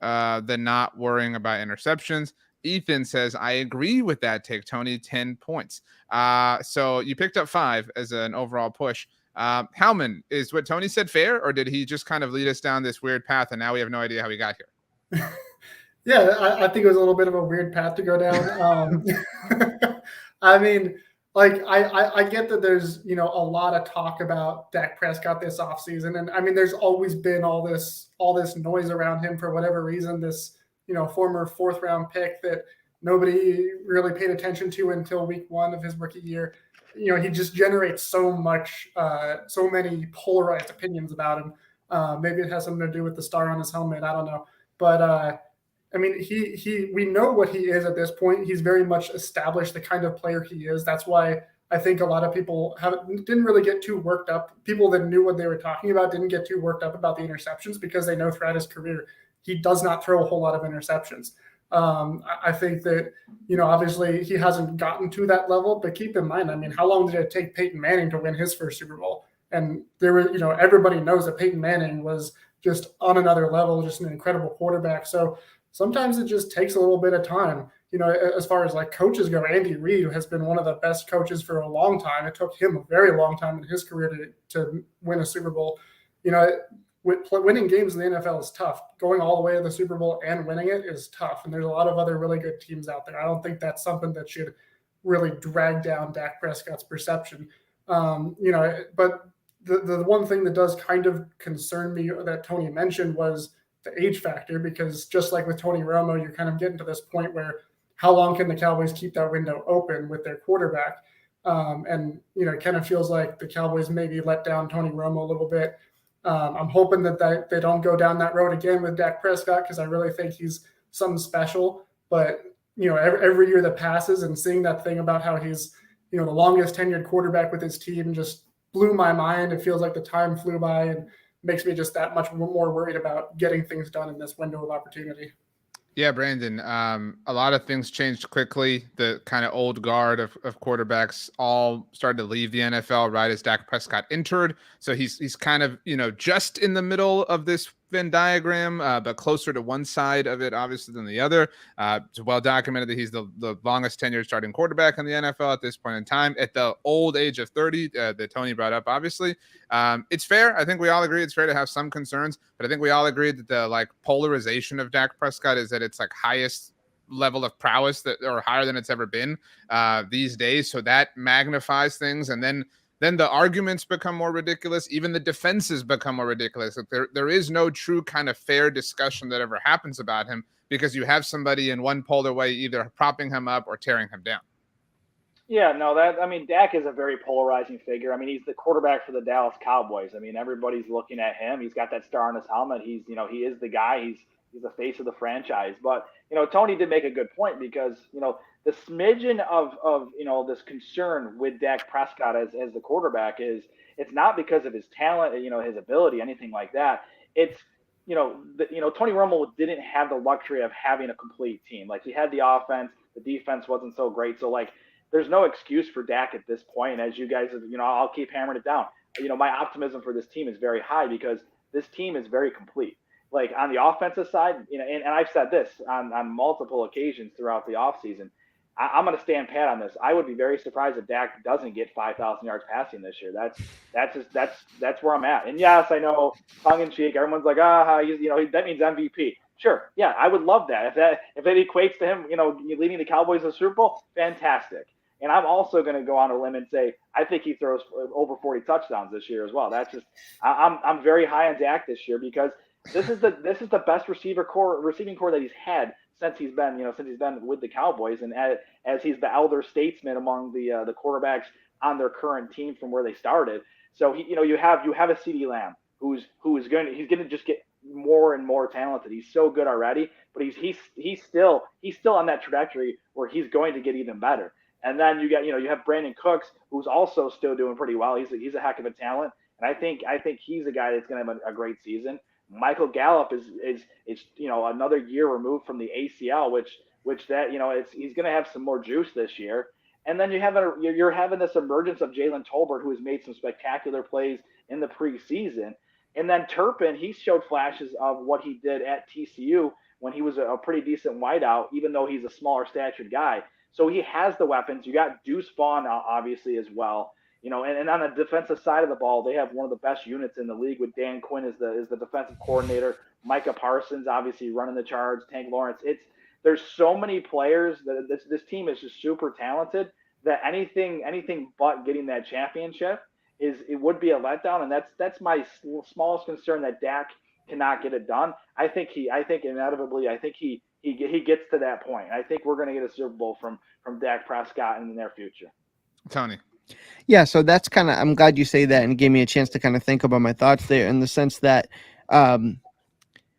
A: the not worrying about interceptions. Ethan says, I agree with that take, Tony, 10 points. So you picked up 5 as an overall push. Howman, is what Tony said fair, or did he just kind of lead us down this weird path and now we have no idea how he got here?
D: Yeah, I think it was a little bit of a weird path to go down. I mean, like I get that there's a lot of talk about Dak Prescott this offseason, and I mean there's always been all this noise around him for whatever reason. This former 4th round pick that nobody really paid attention to until week 1 of his rookie year. He just generates so many polarized opinions about him. Maybe it has something to do with the star on his helmet. I don't know. But I mean, we know what he is at this point. He's very much established the kind of player he is. That's why I think a lot of people didn't really get too worked up. People that knew what they were talking about didn't get too worked up about the interceptions because they know throughout his career he does not throw a whole lot of interceptions. I think that, obviously he hasn't gotten to that level, but keep in mind, I mean, how long did it take Peyton Manning to win his first Super Bowl? And there were, everybody knows that Peyton Manning was just on another level, just an incredible quarterback. So sometimes it just takes a little bit of time. As far as like coaches go, Andy Reid has been one of the best coaches for a long time. It took him a very long time in his career to win a Super Bowl. Winning games in the NFL is tough. Going all the way to the Super Bowl and winning it is tough. And there's a lot of other really good teams out there. I don't think that's something that should really drag down Dak Prescott's perception. But the one thing that does kind of concern me that Tony mentioned was the age factor, because just like with Tony Romo, you're kind of getting to this point where how long can the Cowboys keep that window open with their quarterback? It kind of feels like the Cowboys maybe let down Tony Romo a little bit. I'm hoping that they don't go down that road again with Dak Prescott, because I really think he's something special. But, every year that passes and seeing that thing about how he's, the longest tenured quarterback with his team just blew my mind. It feels like the time flew by and makes me just that much more worried about getting things done in this window of opportunity.
A: Yeah, Brandon, a lot of things changed quickly. The kind of old guard of quarterbacks all started to leave the NFL right as Dak Prescott entered. So he's kind of, just in the middle of this Venn diagram, but closer to one side of it, obviously, than the other. It's well documented that he's the longest tenured starting quarterback in the NFL at this point in time, at the old age of 30 that Tony brought up, obviously. It's fair. I think we all agree it's fair to have some concerns, but I think we all agree that the polarization of Dak Prescott is at its highest level of prowess or higher than it's ever been these days. So that magnifies things. And then the arguments become more ridiculous. Even the defenses become more ridiculous. There is no true kind of fair discussion that ever happens about him, because you have somebody in one polar way either propping him up or tearing him down.
C: Yeah, no, Dak is a very polarizing figure. I mean, he's the quarterback for the Dallas Cowboys. I mean, everybody's looking at him. He's got that star on his helmet. He is the guy. He's the face of the franchise. But, Tony did make a good point, because, the smidgen of this concern with Dak Prescott as the quarterback it's not because of his talent, his ability, anything like that. It's, Tony Romo didn't have the luxury of having a complete team. Like, he had the offense, the defense wasn't so great. So there's no excuse for Dak at this point. As you guys have, I'll keep hammering it down. My optimism for this team is very high, because this team is very complete. Like, on the offensive side, and I've said this on multiple occasions throughout the offseason, I'm going to stand pat on this. I would be very surprised if Dak doesn't get 5,000 yards passing this year. That's where I'm at. And yes, I know, tongue in cheek, everyone's like, that means MVP. Sure, yeah, I would love that. If that equates to him, leading the Cowboys to the Super Bowl, fantastic. And I'm also going to go on a limb and say I think he throws over 40 touchdowns this year as well. That's just I'm very high on Dak this year, because this is the best receiving core that he's had since he's been with the Cowboys, and as he's the elder statesman among the quarterbacks on their current team from where they started. So you have a CeeDee Lamb who's going to just get more and more talented. He's so good already, but he's still on that trajectory where he's going to get even better. And then you have Brandon Cooks, who's also still doing pretty well. He's a heck of a talent. and I think he's a guy that's going to have a great season. Michael Gallup is another year removed from the ACL, which that he's going to have some more juice this year. And then you're having this emergence of Jalen Tolbert, who has made some spectacular plays in the preseason. And then Turpin, he showed flashes of what he did at TCU when he was a pretty decent wideout, even though he's a smaller statured guy. So he has the weapons. You got Deuce Vaughn, obviously, as well. And on the defensive side of the ball, they have one of the best units in the league with Dan Quinn as the defensive coordinator. Micah Parsons, obviously, running the charge. Tank Lawrence. There's so many players that this team is just super talented that anything but getting that championship it would be a letdown, and that's my smallest concern, that Dak cannot get it done. I think inevitably he gets to that point. I think we're going to get a Super Bowl from Dak Prescott in the near future.
A: Tony.
B: Yeah, so that's I'm glad you say that and gave me a chance to kind of think about my thoughts there, in the sense that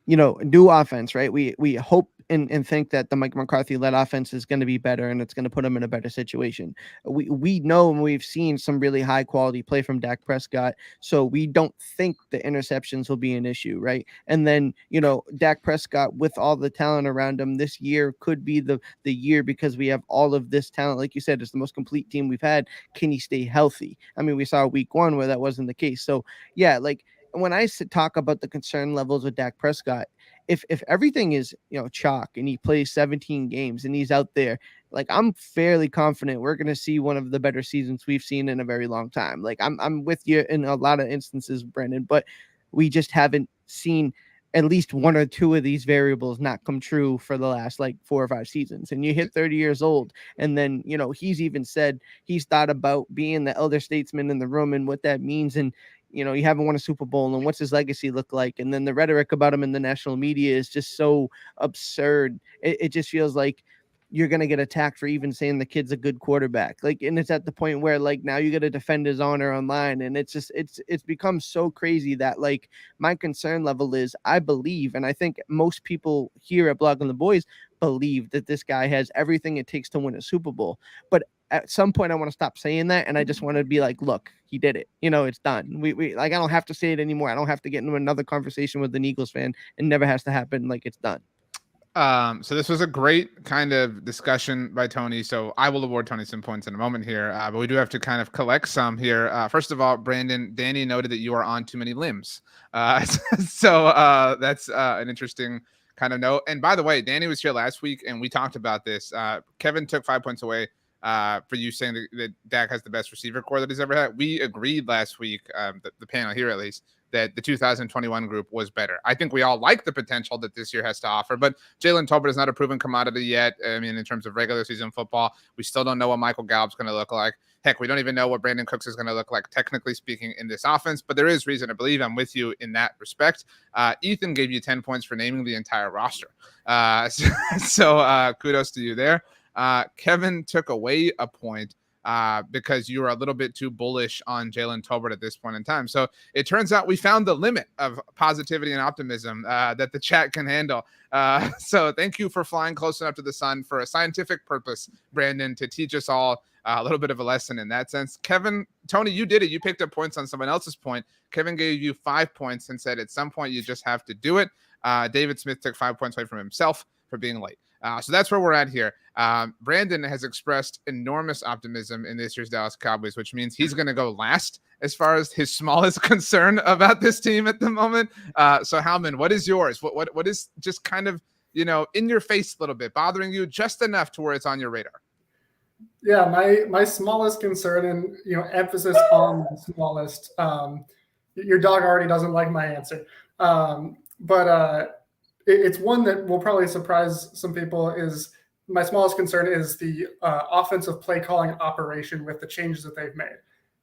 B: new offense, right? We hope and think that the Mike McCarthy-led offense is going to be better and it's going to put them in a better situation. We know, and we've seen some really high-quality play from Dak Prescott, so we don't think the interceptions will be an issue, right? And then, Dak Prescott, with all the talent around him, this year could be the year, because we have all of this talent. Like you said, it's the most complete team we've had. Can he stay healthy? I mean, we saw week 1 where that wasn't the case. So, yeah, like, when I talk about the concern levels with Dak Prescott, if everything is chalk and he plays 17 games and he's out there, like, I'm fairly confident we're going to see one of the better seasons we've seen in a very long time. Like, I'm with you in a lot of instances, Brendan, but we just haven't seen at least one or two of these variables not come true for the last 4 or 5 seasons. And you hit 30 years old, and then he's even said he's thought about being the elder statesman in the room and what that means. And you haven't won a Super Bowl, and what's his legacy look like? And then the rhetoric about him in the national media is just so absurd. It just feels like you're going to get attacked for even saying the kid's a good quarterback. And it's at the point where now you got to defend his honor online. And it's just, it's become so crazy that my concern level is, I believe, and I think most people here at Blogging the Boys believe, that this guy has everything it takes to win a Super Bowl. But at some point I want to stop saying that. And I just want to be like, look, he did it. It's done. We I don't have to say it anymore. I don't have to get into another conversation with an Eagles fan. It never has to happen. It's done.
A: So this was a great kind of discussion by Tony. So I will award Tony some points in a moment here, but we do have to kind of collect some here. First of all, Brandon, Danny noted that you are on too many limbs. So that's an interesting kind of note. And by the way, Danny was here last week and we talked about this. Kevin took 5 points away for you saying that Dak has the best receiver core that he's ever had. We agreed last week, the panel here at least, that the 2021 group was better. I think we all like the potential that this year has to offer, but Jalen Tolbert is not a proven commodity yet. I mean, in terms of regular season football, we still don't know what Michael Gallup's going to look like. Heck, we don't even know what Brandon Cooks is going to look like, technically speaking, in this offense, but there is reason to believe. I'm with you in that respect. Ethan gave you 10 points for naming the entire roster. So kudos to you there. Kevin took away a point because you were a little bit too bullish on Jalen Tolbert at this point in time. So it turns out we found the limit of positivity and optimism that the chat can handle. So thank you for flying close enough to the sun for a scientific purpose, Brandon, to teach us all a little bit of a lesson in that sense. Kevin, Tony, you did it. You picked up points on someone else's point. Kevin gave you 5 points and said at some point you just have to do it. David Smith took 5 points away from himself for being late. So that's where we're at here. Brandon has expressed enormous optimism in this year's Dallas Cowboys, which means he's going to go last as far as his smallest concern about this team at the moment. So Howman, what is yours? What is just kind of, in your face a little bit, bothering you just enough to where it's on your radar?
D: Yeah, my smallest concern, and emphasis on the smallest. Your dog already doesn't like my answer, but it's one that will probably surprise some people. Is my smallest concern is the offensive play calling operation with the changes that they've made.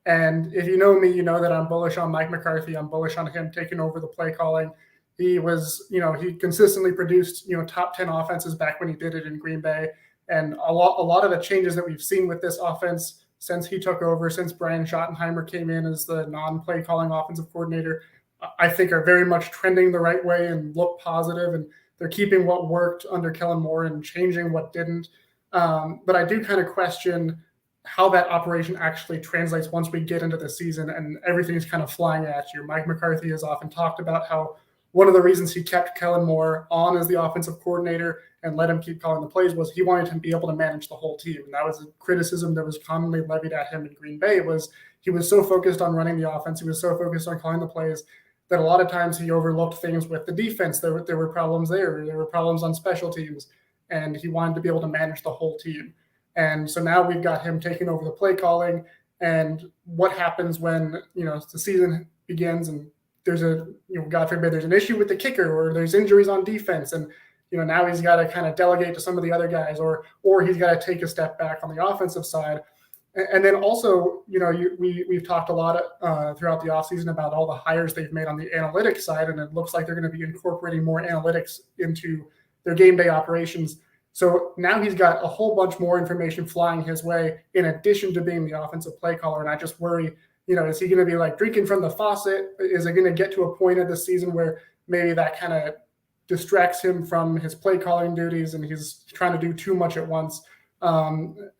D: And if you know me, you know that I'm bullish on Mike McCarthy. I'm bullish on him taking over the play calling. He was, he consistently produced, top 10 offenses back when he did it in Green Bay. And a lot of the changes that we've seen with this offense since he took over, since Brian Schottenheimer came in as the non-play calling offensive coordinator, I think are very much trending the right way and look positive. And they're keeping what worked under Kellen Moore and changing what didn't. But I do kind of question how that operation actually translates once we get into the season and everything's kind of flying at you. Mike McCarthy has often talked about how one of the reasons he kept Kellen Moore on as the offensive coordinator and let him keep calling the plays was he wanted to be able to manage the whole team. And that was a criticism that was commonly levied at him in Green Bay, was he was so focused on running the offense, he was so focused on calling the plays, that a lot of times he overlooked things with the defense. There were problems there. There were problems on special teams, and he wanted to be able to manage the whole team. And so now we've got him taking over the play calling. And what happens when, the season begins and there's God forbid, there's an issue with the kicker or there's injuries on defense. And, now he's got to kind of delegate to some of the other guys or he's got to take a step back on the offensive side. And then also, we've talked a lot throughout the offseason about all the hires they've made on the analytics side, and it looks like they're going to be incorporating more analytics into their game day operations. So now he's got a whole bunch more information flying his way in addition to being the offensive play caller. And I just worry, is he going to be like drinking from the faucet? Is it going to get to a point of the season where maybe that kind of distracts him from his play calling duties and he's trying to do too much at once?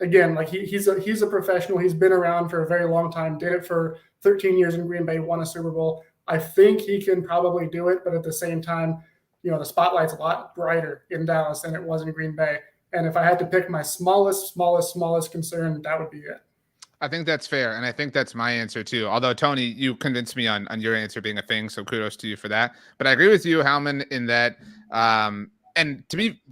D: Again, like he's a professional. He's been around for a very long time, did it for 13 years in Green Bay, won a Super Bowl. I think he can probably do it, but at the same time, the spotlight's a lot brighter in Dallas than it was in Green Bay. And if I had to pick my smallest concern, that would be it.
A: I think that's fair, and I think that's my answer too. Although, Tony, you convinced me on your answer being a thing, so kudos to you for that. But I agree with you, Howman, in that, and to be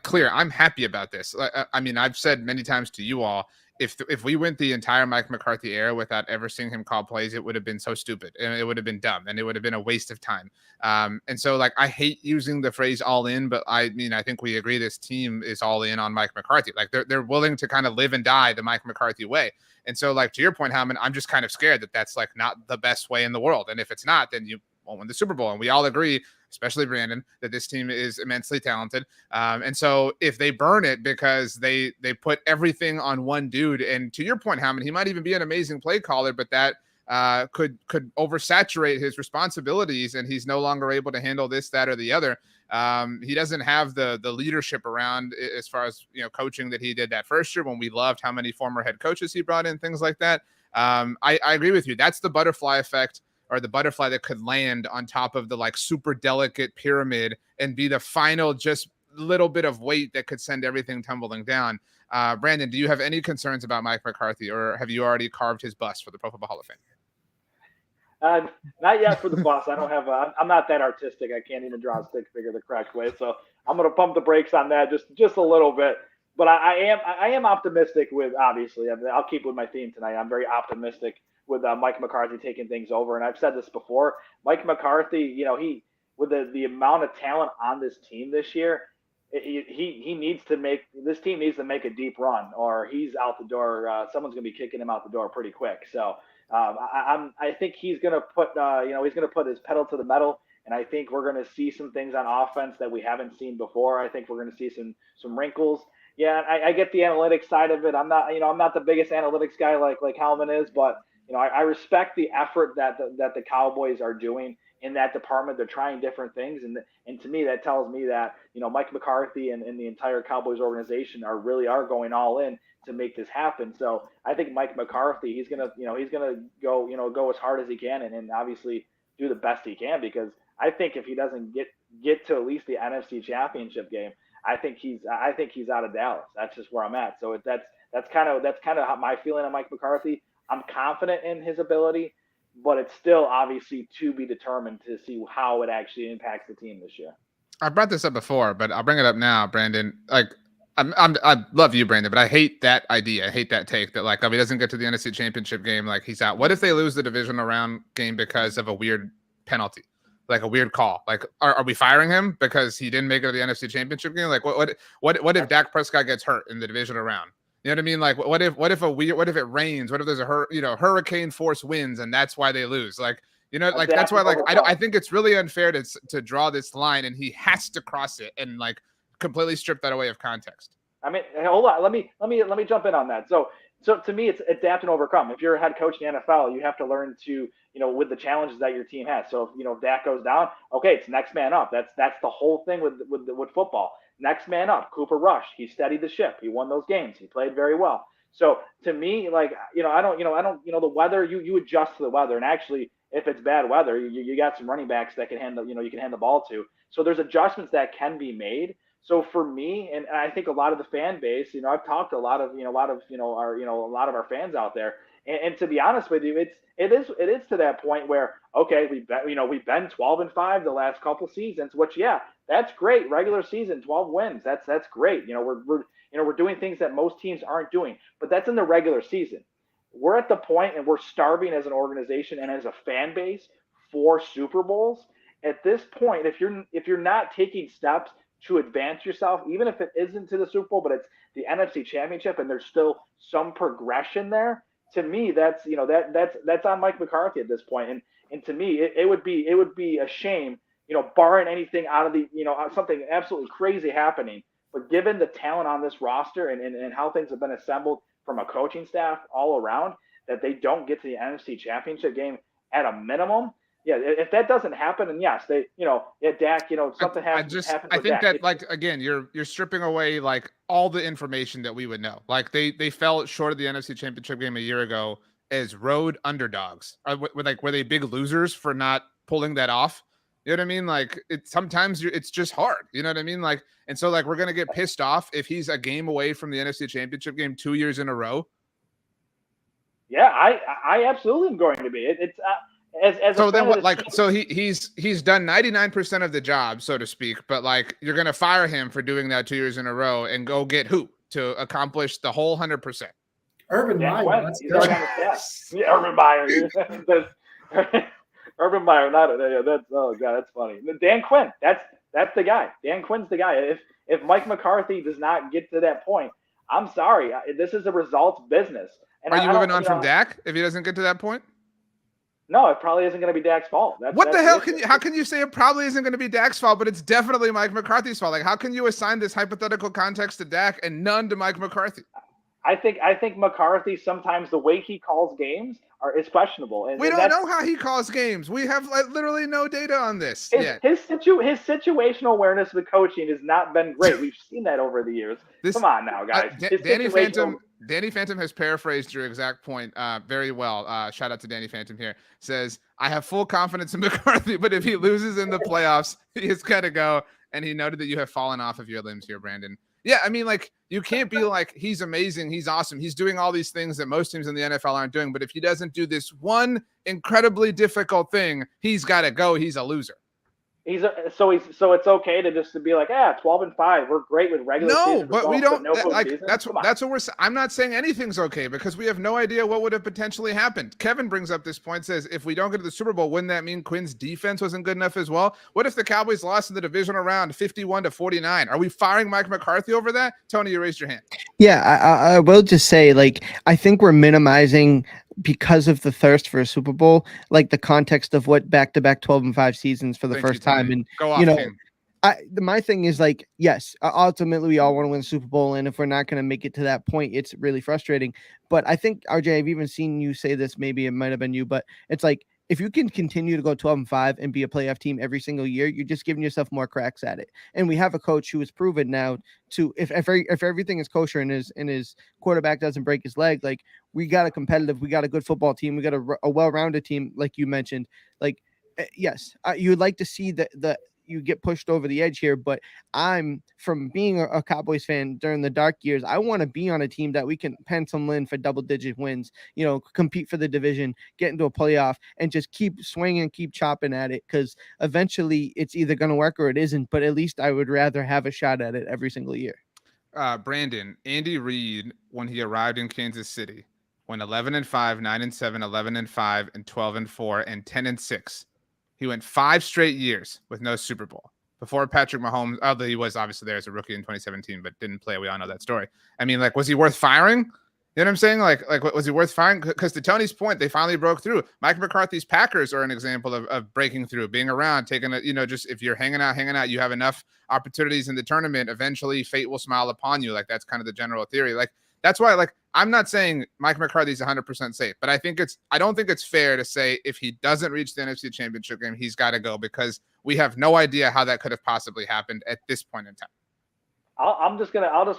A: clear, I'm happy about this. I mean, I've said many times to you all, if we went the entire Mike McCarthy era without ever seeing him call plays, it would have been so stupid, and it would have been dumb, and it would have been a waste of time. And so, I hate using the phrase "all in," but I mean, I think we agree this team is all in on Mike McCarthy. They're willing to kind of live and die the Mike McCarthy way. And so, to your point, Howman, I'm just kind of scared that that's not the best way in the world. And if it's not, then you won't win the Super Bowl. And we all agree, especially Brandon, that this team is immensely talented. And so if they burn it because they put everything on one dude, and to your point, Howman, he might even be an amazing play caller, but that could oversaturate his responsibilities, and he's no longer able to handle this, that, or the other. He doesn't have the leadership around as far as coaching that he did that first year when we loved how many former head coaches he brought in, things like that. I agree with you. That's the butterfly effect, or the butterfly that could land on top of the super delicate pyramid and be the final just little bit of weight that could send everything tumbling down. Brandon, do you have any concerns about Mike McCarthy, or have you already carved his bust for the Pro Football Hall of Fame?
C: Not yet for the bus. I don't have. I'm not that artistic. I can't even draw a stick figure the correct way. So I'm going to pump the brakes on that just a little bit. But I am optimistic with, obviously. I'll keep with my theme tonight. I'm very optimistic with Mike McCarthy taking things over. And I've said this before. Mike McCarthy, he with the amount of talent on this team this year, he needs to make this team needs to make a deep run, or he's out the door. Someone's going to be kicking him out the door pretty quick. So. I think he's going to put, he's going to put his pedal to the metal, and I think we're going to see some things on offense that we haven't seen before. I think we're going to see some wrinkles. Yeah, I get the analytics side of it. I'm not the biggest analytics guy like Howman is, but I respect the effort that the Cowboys are doing in that department. They're trying different things, and to me that tells me that Mike McCarthy and the entire Cowboys organization are going all in to make this happen. So I think Mike McCarthy, he's gonna go as hard as he can and obviously do the best he can, because I think if he doesn't get to at least the NFC Championship game, I think he's out of Dallas. That's just where I'm at. So that's kind of my feeling on Mike McCarthy. I'm confident in his ability, but it's still obviously to be determined to see how it actually impacts the team this year.
A: I brought this up before, but I'll bring it up now, Brandon. I love you, Brandon, but I hate that idea. I hate that take that if he doesn't get to the NFC Championship game, he's out. What if they lose the divisional round game because of a weird penalty, a weird call? Are we firing him because he didn't make it to the NFC Championship game? What if Dak Prescott gets hurt in the divisional round? You know what I mean? What if it rains? What if there's a hurricane force winds and that's why they lose? That's why I think it's really unfair to draw this line, and he has to cross it and completely strip that away of context.
C: I mean, hold on. Let me jump in on that. So to me, it's adapt and overcome. If you're a head coach in the NFL, you have to learn to, with the challenges that your team has. So if Dak goes down, okay, it's next man up. That's the whole thing with football. Next man up. Cooper Rush. He steadied the ship. He won those games. He played very well. So to me, like, I don't, the weather, you adjust to the weather. And actually, if it's bad weather, you got some running backs that can handle, you can hand the ball to. So there's adjustments that can be made. So for me, and I think a lot of the fan base, I've talked to a lot of, a lot of our fans out there. And to be honest with you, it is to that point where, okay, we've been 12-5 the last couple seasons, which, yeah, that's great. Regular season, 12 wins. That's great. We're doing things that most teams aren't doing, but that's in the regular season. We're at the point and we're starving as an organization and as a fan base for Super Bowls. At this point, if you're not taking steps to advance yourself, even if it isn't to the Super Bowl, but it's the NFC Championship and there's still some progression there, to me, that's on Mike McCarthy at this point. And to me, it would be a shame, barring anything out of the, something absolutely crazy happening. But given the talent on this roster and how things have been assembled from a coaching staff all around, that they don't get to the NFC Championship game at a minimum. Yeah, if that doesn't happen, and yes, they, Dak, something happens.
A: I think that, like, again, you're stripping away like all the information that we would know. Like they fell short of the NFC Championship game a year ago as road underdogs. Were they big losers for not pulling that off? You know what I mean? Like sometimes it's just hard. You know what I mean? Like, and so like we're gonna get pissed off if he's a game away from the NFC Championship game 2 years in a row.
C: Yeah, I absolutely am going to be. It's. As
A: so then what, like, so he's done 99% of the job, so to speak, but like you're going to fire him for doing that 2 years in a row and go get who to accomplish the whole 100%?
D: Urban Meyer.
C: Yeah, Urban Meyer. Urban Meyer. That's funny. Dan Quinn. That's the guy. Dan Quinn's the guy. If Mike McCarthy does not get to that point, I'm sorry. This is a results business. And
A: are you moving on from Dak if he doesn't get to that point?
C: No, it probably isn't going to be Dak's fault.
A: What the hell how can you say it probably isn't going to be Dak's fault, but it's definitely Mike McCarthy's fault? Like, how can you assign this hypothetical context to Dak and none to Mike McCarthy?
C: I think McCarthy, sometimes the way he calls games is questionable. And
A: we don't know how he calls games. We have literally no data on this yet.
C: His situational awareness with coaching has not been great. We've seen that over the years. Come on now, guys.
A: Danny Phantom has paraphrased your exact point very well. Shout out to Danny Phantom here. Says, I have full confidence in McCarthy, but if he loses in the playoffs, he is going to go. And he noted that you have fallen off of your limbs here, Brandon. Yeah, I mean, like, you can't be like, he's amazing, he's awesome, he's doing all these things that most teams in the NFL aren't doing. But if he doesn't do this one incredibly difficult thing, he's got to go. He's a loser.
C: So it's okay to just to be like, 12-5, we're great with regular season results,
A: but we don't
C: that's
A: what we're saying. I'm not saying anything's okay because we have no idea what would have potentially happened. Kevin brings up this point, says if we don't get to the Super Bowl, wouldn't that mean Quinn's defense wasn't good enough as well? What if the Cowboys lost in the divisional round 51-49? Are we firing Mike McCarthy over that? Tony, you raised your hand.
B: Yeah, I will just say, like, I think we're minimizing, because of the thirst for a Super Bowl, like the context of what back-to-back 12-5 seasons for the first time. And
A: go off,
B: my thing is, like, yes, ultimately we all want to win the Super Bowl, and if we're not going to make it to that point, it's really frustrating. But I think, RJ, I've even seen you say this, maybe it might have been you, but it's like, if you can continue to go 12-5 and be a playoff team every single year, you're just giving yourself more cracks at it. And we have a coach who has proven now to, if everything is kosher and his quarterback doesn't break his leg, like, we got a good football team, we got a well-rounded team, like you mentioned. Like, yes, you would like to see the you get pushed over the edge here, but I'm, from being a Cowboys fan during the dark years, I want to be on a team that we can pencil in for double-digit wins, compete for the division, get into a playoff, and just keep swinging, keep chopping at it, because eventually it's either going to work or it isn't, but at least I would rather have a shot at it every single year.
A: Brandon, Andy Reid, when he arrived in Kansas City, went 11-5, 9-7, 11-5, and 12-4, and 10-6. He went 5 straight years with no Super Bowl. Before Patrick Mahomes, although he was obviously there as a rookie in 2017, but didn't play. We all know that story. I mean, like, was he worth firing? You know what I'm saying? Like, was he worth firing? Because to Tony's point, they finally broke through. Mike McCarthy's Packers are an example of breaking through, being around, taking a, just if you're hanging out, you have enough opportunities in the tournament, eventually fate will smile upon you. Like, that's kind of the general theory. Like, that's why, like, I'm not saying Mike McCarthy's 100% safe, but I don't think it's fair to say if he doesn't reach the NFC Championship game, he's got to go, because we have no idea how that could have possibly happened at this point in time.
C: I'll just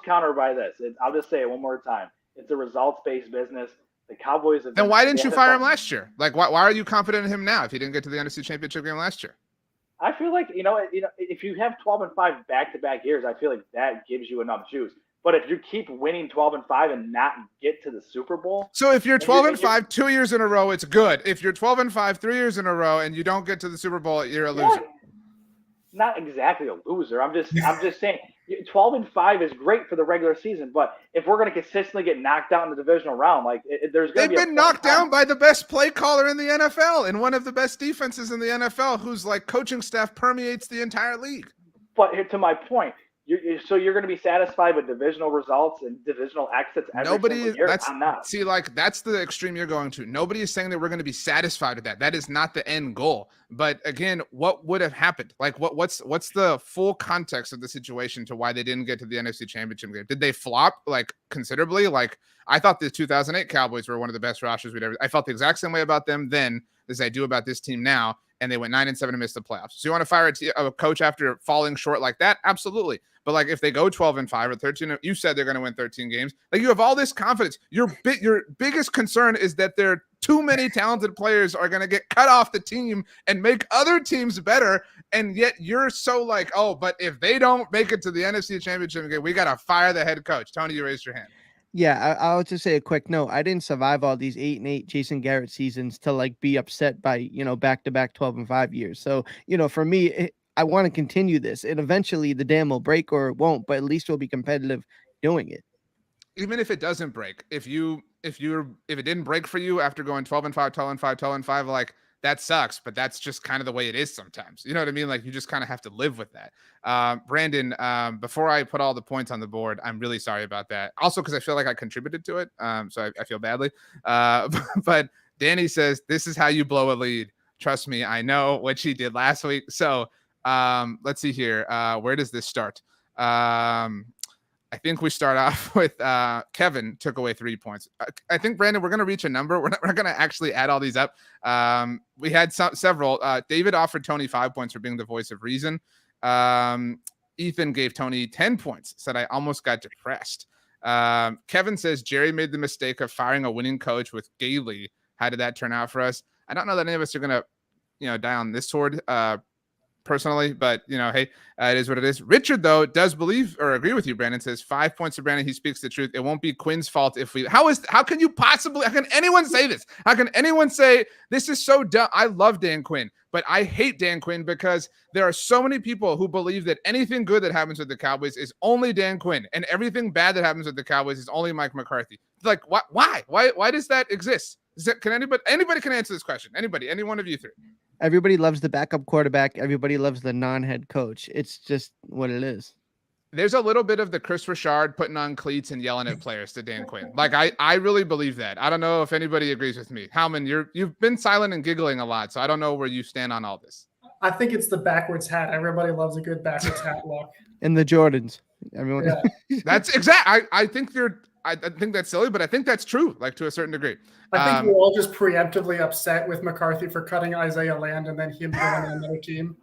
C: counter by this. I'll just say it one more time. It's a results-based business. The Cowboys have.
A: Then why didn't you fire him last year? Like, why are you confident in him now if he didn't get to the NFC Championship game last year?
C: I feel like if you have 12-5 back-to-back years, I feel like that gives you enough juice. But if you keep winning 12-5 and not get to the Super Bowl,
A: so if you're 12-5 2 years in a row, it's good. If you're 12-5 3 years in a row and you don't get to the Super Bowl, you're a loser.
C: Not exactly a loser. I'm just saying 12-5 is great for the regular season, but if we're going to consistently get knocked out in the divisional round, like there's going to be.
A: They've been knocked down by the best play caller in the NFL and one of the best defenses in the NFL, whose like coaching staff permeates the entire league.
C: But to my point, so you're going to be satisfied with divisional results and divisional exits every single year? I'm not.
A: See, like that's the extreme you're going to. Nobody is saying that we're going to be satisfied with that. That is not the end goal. But again, what would have happened? Like what's the full context of the situation to why they didn't get to the NFC Championship game? Did they flop like considerably? Like I thought the 2008 Cowboys were one of the best rosters we'd ever. I felt the exact same way about them then as I do about this team now. And they went 9-7 and missed the playoffs. So you want to fire a coach after falling short like that? Absolutely. But like if they go 12-5 or 13, you said they're going to win 13 games. Like you have all this confidence. Your biggest concern is that there are too many talented players are going to get cut off the team and make other teams better. And yet you're so like, oh, but if they don't make it to the NFC Championship game, we got to fire the head coach. Tony, you raised your hand.
B: Yeah, I'll just say a quick note. I didn't survive all these 8-8 Jason Garrett seasons to like be upset by, back-to-back 12-5 years. So, for me, I want to continue this, and eventually the dam will break or it won't, but at least we'll be competitive doing it.
A: Even if it doesn't break, if it didn't break for you after going 12-5, 12-5, like that sucks, but that's just kind of the way it is sometimes. You know what I mean? Like you just kind of have to live with that. Brandon, before I put all the points on the board, I'm really sorry about that. Also, because I feel like I contributed to it. So I feel badly. But Danny says, this is how you blow a lead. Trust me, I know what she did last week. So let's see here. Where does this start? I think we start off with Kevin took away 3 points. I think, Brandon, we're going to reach a number. We're going to actually add all these up. We had several. David offered Tony 5 points for being the voice of reason. Ethan gave Tony 10 points, said I almost got depressed. Kevin says Jerry made the mistake of firing a winning coach with Gailey. How did that turn out for us? I don't know that any of us are going to, die on this sword. Personally, but hey, it is what it is. Richard, though, does believe or agree with you. Brandon says 5 points to Brandon. He speaks the truth. It won't be Quinn's fault if we. How can anyone say this? How can anyone say this is so dumb? I love Dan Quinn, but I hate Dan Quinn because there are so many people who believe that anything good that happens with the Cowboys is only Dan Quinn, and everything bad that happens with the Cowboys is only Mike McCarthy. Like, why? Why does that exist? Can anybody can answer this question? Anybody? Any one of you three?
B: Everybody loves the backup quarterback. Everybody loves the non-head coach. It's just what it is.
A: There's a little bit of the Chris Richard putting on cleats and yelling at players to Dan Quinn. Like I really believe that. I don't know if anybody agrees with me. Howman, you've been silent and giggling a lot, so I don't know where you stand on all this.
D: I think it's the backwards hat. Everybody loves a good backwards hat look.
B: And the Jordans. Everyone.
D: Yeah.
A: That's exact. I think I think that's silly, but I think that's true, like to a certain degree.
D: I think we're all just preemptively upset with McCarthy for cutting Isaiah Land and then him going on another team.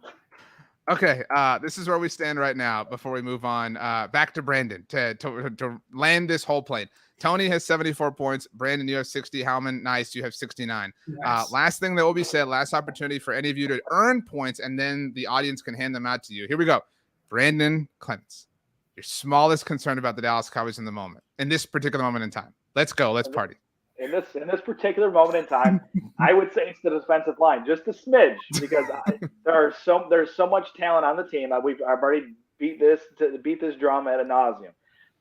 A: Okay, this is where we stand right now before we move on back to Brandon to land this whole plane. Tony has 74 points. Brandon, you have 60. Howman, nice. You have 69.
D: Nice.
A: Last thing that will be said, last opportunity for any of you to earn points, and then the audience can hand them out to you. Here we go. Brandon Clements, your smallest concern about the Dallas Cowboys in this particular moment in time. Let's go. Let's party.
C: In this particular moment in time, I would say it's the defensive line, just a smidge, because there's so much talent on the team. I've already beat this drum ad nauseum.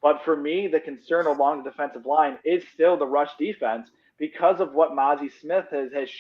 C: But for me, the concern along the defensive line is still the rush defense because of what Mozzie Smith has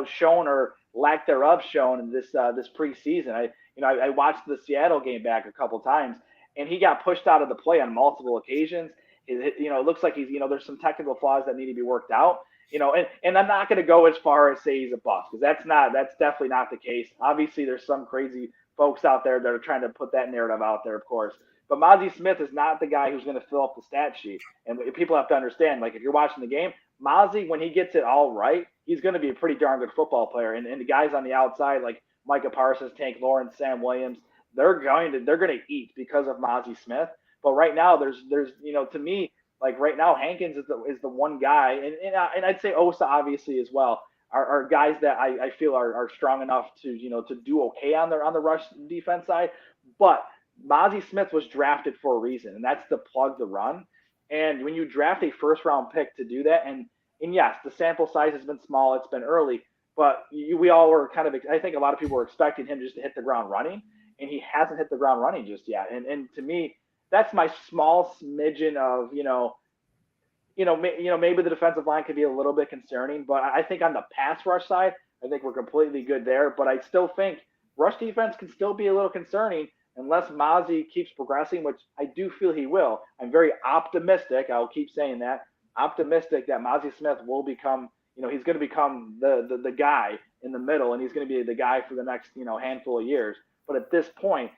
C: shown or lack thereof shown in this preseason. I watched the Seattle game back a couple times, and he got pushed out of the play on multiple occasions. It looks like he's, there's some technical flaws that need to be worked out, and I'm not going to go as far as say he's a bust, because that's definitely not the case. Obviously, there's some crazy folks out there that are trying to put that narrative out there, of course. But Mozzie Smith is not the guy who's going to fill up the stat sheet. And people have to understand, like, if you're watching the game, Mozzie, when he gets it all right, he's going to be a pretty darn good football player. And the guys on the outside, like Micah Parsons, Tank Lawrence, Sam Williams, they're going to eat because of Mozzie Smith. But right now, there's to me, Like right now, Hankins is the one guy, and I'd say Osa obviously as well. Are guys that I feel are strong enough to do okay on the rush defense side, but Mozzie Smith was drafted for a reason, and that's to plug the run. And when you draft a first round pick to do that, and yes, the sample size has been small, it's been early, but we all were kind of, I think a lot of people were expecting him just to hit the ground running, and he hasn't hit the ground running just yet. And to me, that's my small smidgen of maybe the defensive line could be a little bit concerning, but I think on the pass rush side, I think we're completely good there. But I still think rush defense can still be a little concerning unless Mozzie keeps progressing, which I do feel he will. I'm very optimistic. I'll keep saying that. Optimistic that Mozzie Smith will become, he's going to become the guy in the middle, and he's going to be the guy for the next, handful of years. But at this point,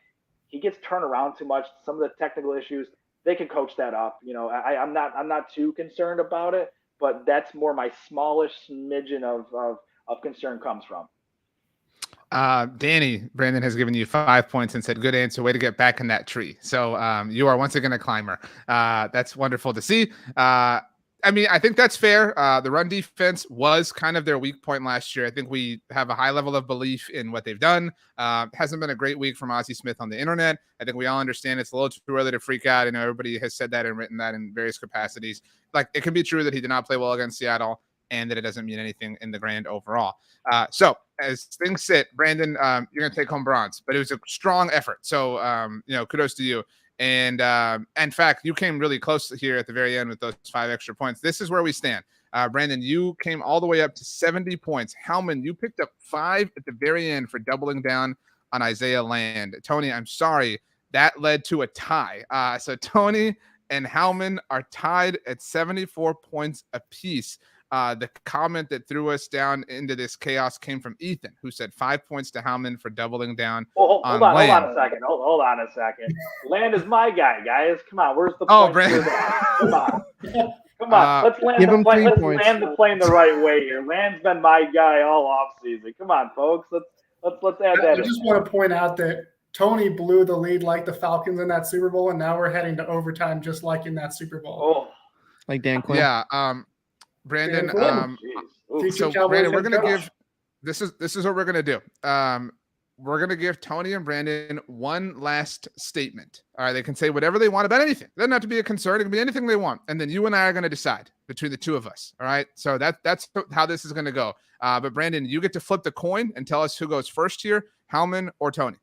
C: he gets turned around too much. Some of the technical issues, they can coach that up. I'm not too concerned about it, but that's more my smallish smidgen of concern comes from.
A: Danny, Brandon has given you 5 points and said, good answer. Way to get back in that tree. So you are once again a climber. That's wonderful to see. I think that's fair. The run defense was kind of their weak point last year. I think we have a high level of belief in what they've done. Hasn't been a great week from Ozzie Smith on the internet. I think we all understand it's a little too early to freak out. Everybody has said that and written that in various capacities. Like, it can be true that he did not play well against Seattle and that it doesn't mean anything in the grand overall. So as things sit, Brandon, you're going to take home bronze, but it was a strong effort. So, kudos to you. And in fact, you came really close here at the very end with those 5 extra points. This is where we stand. Brandon, you came all the way up to 70 points. Howman, you picked up 5 at the very end for doubling down on Isaiah Land. Tony, I'm sorry. That led to a tie. So Tony and Howman are tied at 74 points apiece. The comment that threw us down into this chaos came from Ethan, who said 5 points to Howman for doubling down
C: hold
A: on
C: on
A: Land.
C: Hold on a second. Land is my guy, guys. Come on, where's the
A: point?
C: Brandon. Come on. Let's land the plane the right way here. Land's been my guy all off season. Come on, folks. Let's add that.
D: I just want to point out that Tony blew the lead like the Falcons in that Super Bowl, and now we're heading to overtime just like in that Super Bowl.
C: Oh,
B: like Dan Quinn.
A: Yeah. Brandon, so Brandon, we're gonna give this is what we're gonna do. We're gonna give Tony and Brandon one last statement. All right, they can say whatever they want about anything. It doesn't have to be a concern. It can be anything they want, and then you and I are gonna decide between the two of us. All right, so that's how this is gonna go. But Brandon, you get to flip the coin and tell us who goes first here, Howman or Tony.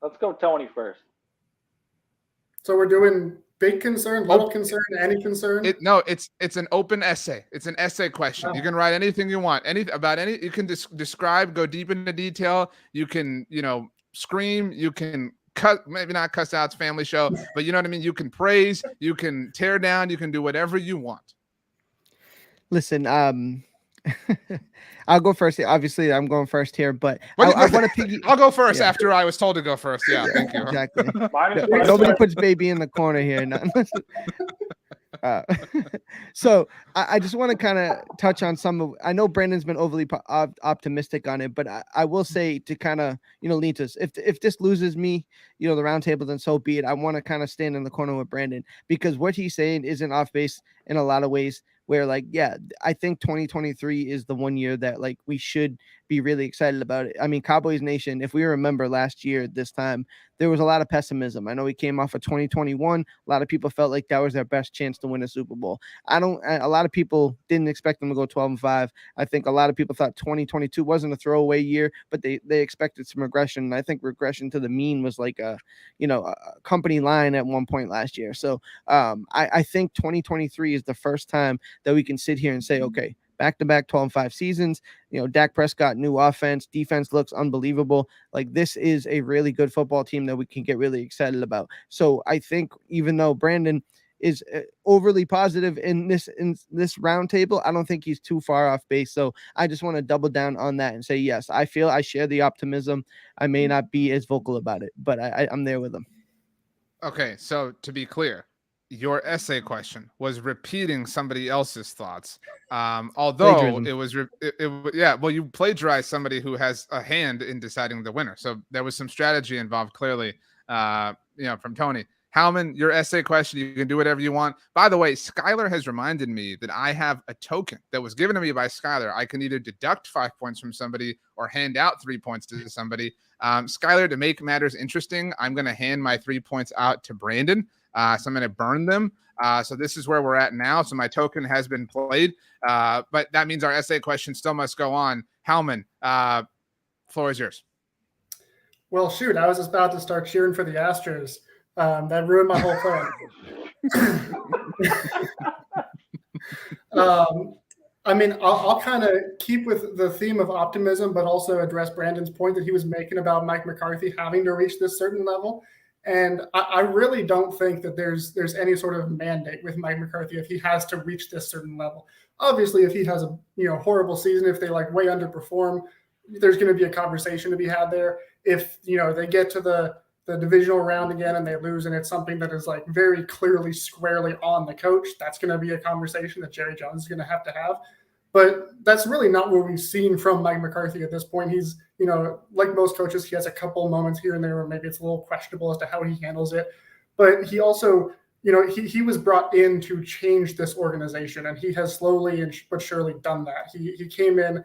C: Let's go Tony first.
D: So we're doing big concern, little concern, any concern?
A: It's an open essay. It's an essay question. You can write anything you want. You can describe, go deep into detail. You can, scream. You can maybe not cuss out. It's family show, but you know what I mean? You can praise, you can tear down, you can do whatever you want.
B: Listen, I'll go first. Obviously, I'm going first here, but I want to
A: I'll go first after I was told to go first. Yeah, thank you.
B: Exactly. Nobody puts baby in the corner here. So I just want to kind of touch on some of. I know Brandon's been overly optimistic on it, but I will say to kind of lean to us. If this loses me, the roundtable, then so be it. I want to kind of stand in the corner with Brandon because what he's saying isn't off base in a lot of ways. Where I think 2023 is the one year that we should be really excited about it. I mean, Cowboys Nation, if we remember last year at this time, there was a lot of pessimism. I know we came off of 2021. A lot of people felt like that was their best chance to win a Super Bowl. A lot of people didn't expect them to go 12-5. I think a lot of people thought 2022 wasn't a throwaway year, but they expected some regression. And I think regression to the mean was like a company line at one point last year. So I think 2023 is the first time that we can sit here and say, okay, back-to-back 12-5 seasons, Dak Prescott, new offense, defense looks unbelievable. This is a really good football team that we can get really excited about. So I think even though Brandon is overly positive in this roundtable, I don't think he's too far off base. So I just want to double down on that and say, yes, I feel I share the optimism. I may not be as vocal about it, but I'm there with him. Okay,
A: so to be clear, your essay question was repeating somebody else's thoughts. Although it was, you plagiarized somebody who has a hand in deciding the winner. So there was some strategy involved clearly, from Tony. Howman, your essay question, you can do whatever you want. By the way, Skylar has reminded me that I have a token that was given to me by Skylar. I can either deduct 5 points from somebody or hand out 3 points to somebody. Skylar, to make matters interesting, I'm going to hand my 3 points out to Brandon. So I'm going to burn them. So this is where we're at now. So my token has been played, but that means our essay question still must go on. Howman, floor is yours.
D: Well, shoot, I was just about to start cheering for the Astros. That ruined my whole plan. I mean, I'll kind of keep with the theme of optimism, but also address Brandon's point that he was making about Mike McCarthy having to reach this certain level. And I really don't think that there's any sort of mandate with Mike McCarthy if he has to reach this certain level. Obviously, if he has a horrible season, if they like way underperform, there's going to be a conversation to be had there. If they get to the divisional round again and they lose, and it's something that is like very clearly squarely on the coach, that's going to be a conversation that Jerry Jones is going to have. But that's really not what we've seen from Mike McCarthy at this point. He's, like most coaches, he has a couple moments here and there where maybe it's a little questionable as to how he handles it. But he also, he was brought in to change this organization, and he has slowly but surely done that. He came in,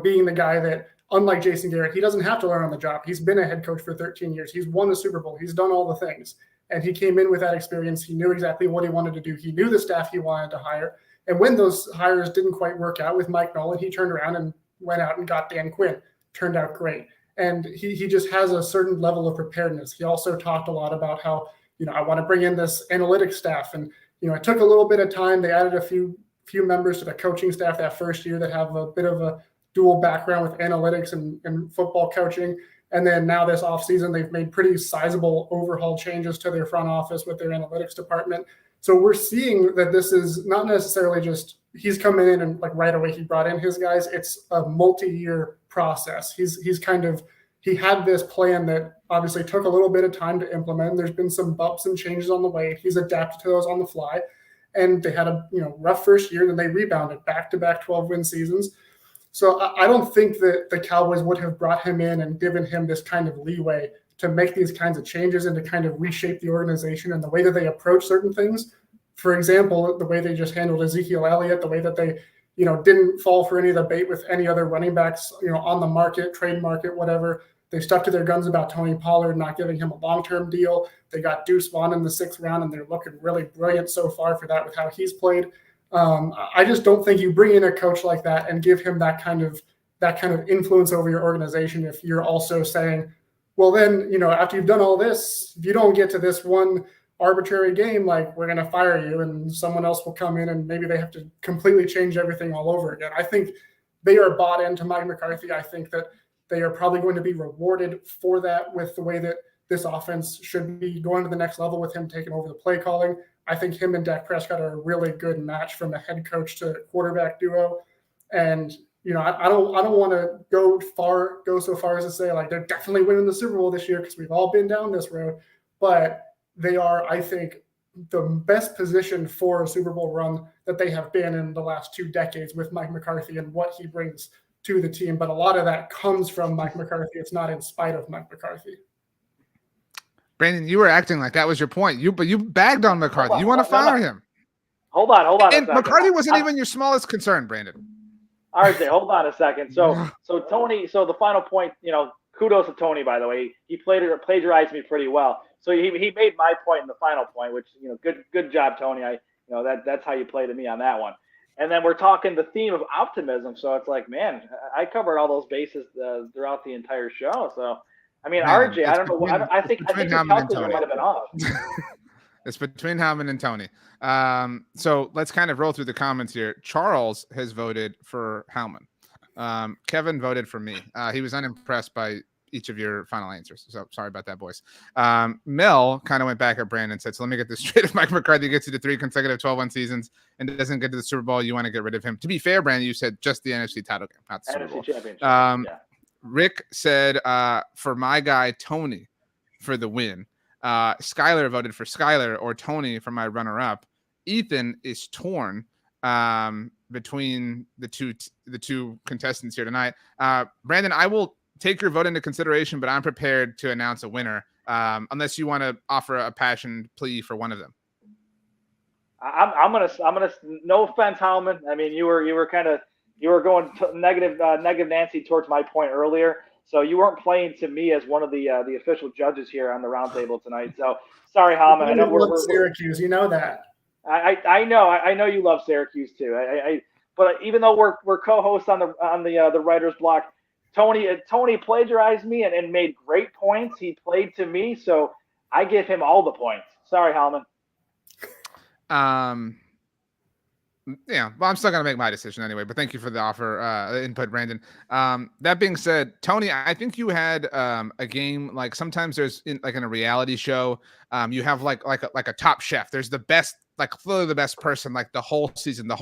D: being the guy that, unlike Jason Garrett, he doesn't have to learn on the job. He's been a head coach for 13 years. He's won the Super Bowl. He's done all the things. And he came in with that experience. He knew exactly what he wanted to do. He knew the staff he wanted to hire. And when those hires didn't quite work out with Mike Nolan, he turned around and went out and got Dan Quinn. Turned out great. And he just has a certain level of preparedness. He also talked a lot about how, I want to bring in this analytics staff. And, it took a little bit of time. They added a few members to the coaching staff that first year that have a bit of a dual background with analytics and football coaching. And then now this offseason, they've made pretty sizable overhaul changes to their front office with their analytics department. So we're seeing that this is not necessarily just he's coming in and like right away he brought in his guys. It's a multi-year process. He had this plan that obviously took a little bit of time to implement. There's been some bumps and changes on the way. He's adapted to those on the fly. And they had a rough first year, then they rebounded back-to-back 12-win seasons. So I don't think that the Cowboys would have brought him in and given him this kind of leeway to make these kinds of changes and to kind of reshape the organization and the way that they approach certain things. For example, the way they just handled Ezekiel Elliott, the way that they, didn't fall for any of the bait with any other running backs, on the market, trade market, whatever. They stuck to their guns about Tony Pollard, not giving him a long-term deal. They got Deuce Vaughn in the 6th round, and they're looking really brilliant so far for that with how he's played. I just don't think you bring in a coach like that and give him that kind of influence over your organization if you're also saying, well, then, after you've done all this, if you don't get to this one arbitrary game, like we're going to fire you and someone else will come in and maybe they have to completely change everything all over again. I think they are bought into Mike McCarthy. I think that they are probably going to be rewarded for that with the way that this offense should be going to the next level with him taking over the play calling. I think him and Dak Prescott are a really good match from a head coach to quarterback duo. And, I don't want to go so far as to say like they're definitely winning the Super Bowl this year because we've all been down this road, but they are, I think, the best position for a Super Bowl run that they have been in the last 2 decades with Mike McCarthy and what he brings to the team. But a lot of that comes from Mike McCarthy. It's not in spite of Mike McCarthy.
A: Brandon, you were acting like that was your point. But you bagged on McCarthy. You want to fire him.
C: Hold on.
A: And McCarthy wasn't even your smallest concern, Brandon.
C: RJ, hold on a second. So Tony, the final point, kudos to Tony, by the way. He plagiarized me pretty well. So he made my point in the final point, which, good job, Tony. That's how you played to me on that one. And then we're talking the theme of optimism. So it's like, man, I covered all those bases throughout the entire show. So, I mean, man, RJ, I don't know. I think the calculator might have been off.
A: It's between Howman and Tony. So let's kind of roll through the comments here. Charles has voted for Howman. Kevin voted for me. He was unimpressed by each of your final answers. So sorry about that, boys. Mel kind of went back at Brandon and said, so let me get this straight. If Mike McCarthy gets you to 3 consecutive 12-1 seasons and doesn't get to the Super Bowl, you want to get rid of him. To be fair, Brandon, you said just the NFC title game, not the Super Bowl.
C: Championship.
A: Yeah. Rick said for my guy, Tony, for the win. Skylar voted for Skylar or Tony for my runner-up. Ethan is torn between the two contestants here tonight. Brandon, I will take your vote into consideration, but I'm prepared to announce a winner. unless you want to offer a passion plea for one of them.
C: I'm gonna. No offense, Howman. I mean, you were going negative Nancy towards my point earlier. So you weren't playing to me as one of the official judges here on the roundtable tonight. So sorry, Howman. I know we're
D: Syracuse. You know that.
C: I know you love Syracuse too. But even though we're co-hosts on the writer's block, Tony plagiarized me and made great points. He played to me, so I give him all the points. Sorry, Howman.
A: Yeah, well, I'm still gonna make my decision anyway. But thank you for the offer, input, Brandon. That being said, Tony, I think you had a game like sometimes there's in a reality show, you have like a top chef. There's the best, like clearly the best person, like the whole season,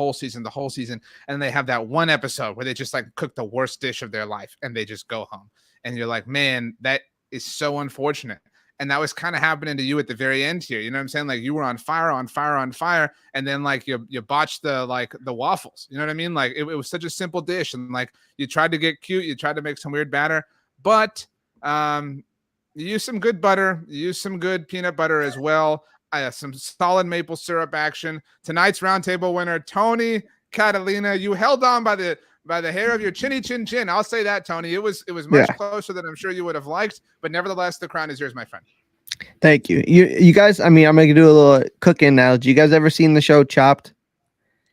A: and they have that one episode where they just like cook the worst dish of their life and they just go home, and you're like, man, that is so unfortunate. And that was kind of happening to you at the very end here. You know what I'm saying? Like you were on fire. And then like you botched the waffles. You know what I mean? Like it was such a simple dish. And like you tried to get cute. You tried to make some weird batter. But you used some good butter. You used some good peanut butter as well. Some solid maple syrup action. Tonight's roundtable winner, Tony Catalina. You held on by the hair of your chinny chin. I'll say that, Tony. It was much closer than I'm sure you would have liked, but nevertheless, the crown is yours, my friend.
B: Thank you. You guys, I mean, I'm going to do a little cooking analogy. You guys ever seen the show Chopped?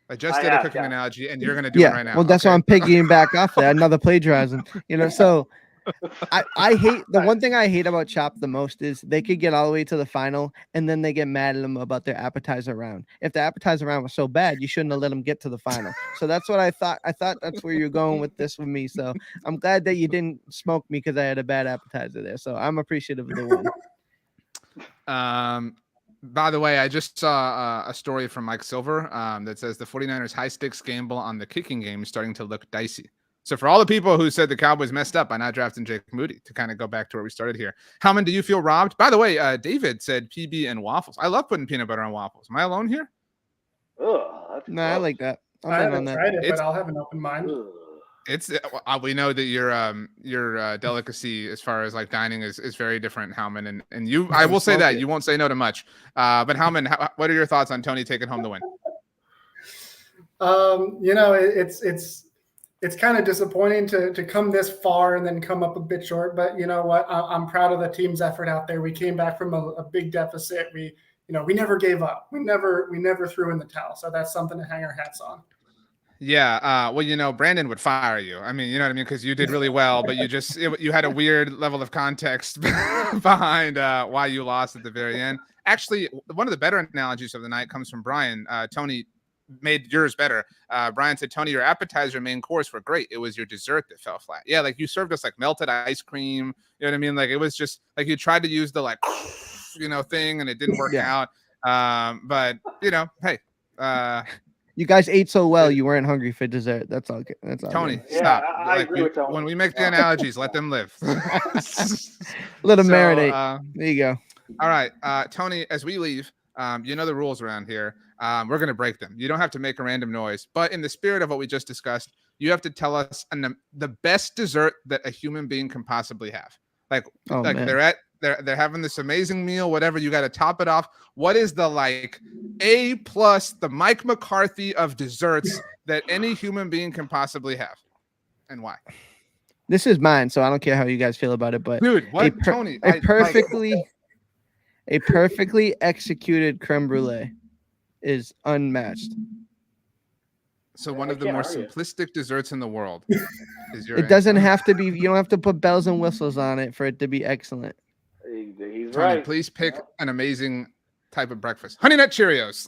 A: I just did a cooking analogy, and you're going to do it right now.
B: Well, that's why I'm piggying back off that. Another plagiarism. So I hate the one thing I hate about Chopped the most is they could get all the way to the final and then they get mad at them about their appetizer round. If the appetizer round was so bad, you shouldn't have let them get to the final. So that's what I thought. I thought that's where you're going with this with me. So I'm glad that you didn't smoke me because I had a bad appetizer there. So I'm appreciative of the win.
A: By the way, I just saw a story from Mike Silver that says the 49ers high stakes gamble on the kicking game is starting to look dicey. So for all the people who said the Cowboys messed up by not drafting Jake Moody, to kind of go back to where we started here, Howman, do you feel robbed? By the way, David said PB and waffles. I love putting peanut butter on waffles. Am I alone here?
C: Oh,
B: no, I like that.
D: I haven't tried it, but I'll have an open mind.
A: It's we know that your delicacy as far as like dining is very different, Howman, and you. I will say that you won't say no to much. But Howman, what are your thoughts on Tony taking home the win?
D: It's kind of disappointing to come this far and then come up a bit short. But you know what? I'm proud of the team's effort out there. We came back from a big deficit. We never gave up. We never threw in the towel. So that's something to hang our hats on.
A: Yeah. Well, Brandon would fire you. I mean, you know what I mean? Because you did really well, but you had a weird level of context behind why you lost at the very end. Actually, one of the better analogies of the night comes from Brian. Tony made yours better. Brian said, Tony, your appetizer main course were great. It was your dessert that fell flat. Yeah, like you served us like melted ice cream. You know what I mean? Like it was just like you tried to use the like, thing and it didn't work out. But hey,
B: you guys ate so well, you weren't hungry for dessert. That's all. That's all.
A: Tony,
B: good.
A: stop.
C: I agree with Tony.
A: When we make the analogies, let them live.
B: Let them marinate. There you go.
A: All right, Tony, as we leave, you know the rules around here. We're going to break them. You don't have to make a random noise, but in the spirit of what we just discussed, you have to tell us the best dessert that a human being can possibly have. They're having this amazing meal, whatever. You got to top it off. What is the A+, the Mike McCarthy of desserts that any human being can possibly have, and why?
B: This is mine, so I don't care how you guys feel about it. But
A: dude, what, Tony?
B: A perfectly executed creme brulee is unmatched.
A: So one of the more simplistic desserts in the world is your.
B: It doesn't have to be. You don't have to put bells and whistles on it for it to be excellent.
C: He's
A: Tony,
C: right.
A: Please pick an amazing type of breakfast. Honey Nut Cheerios.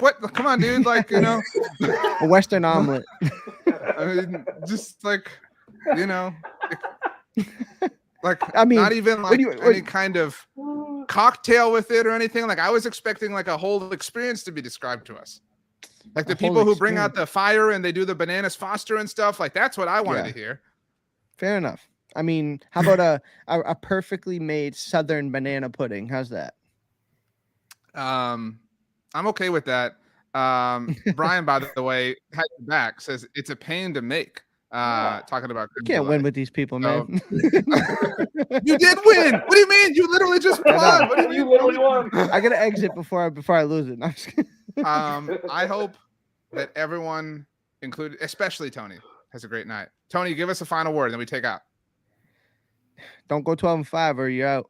A: What? Come on, dude.
B: A Western omelet.
A: I mean, just not even any kind of cocktail with it or anything. Like I was expecting like a whole experience to be described to us. Like the people who bring out the fire and they do the bananas Foster and stuff. Like that's what I wanted to hear.
B: Fair enough. I mean, how about a perfectly made Southern banana pudding? How's that?
A: I'm okay with that. Brian, by the way, back says it's a pain to make. talking about
B: You can't win with these people, man.
A: You did win. What do you mean? You literally just won. What do you mean?
C: You literally won.
B: I gotta exit before I lose it. No, I'm just kidding.
A: I hope that everyone, included, especially Tony, has a great night. Tony, give us a final word, and then we take out.
B: Don't go 12-5 or you're out.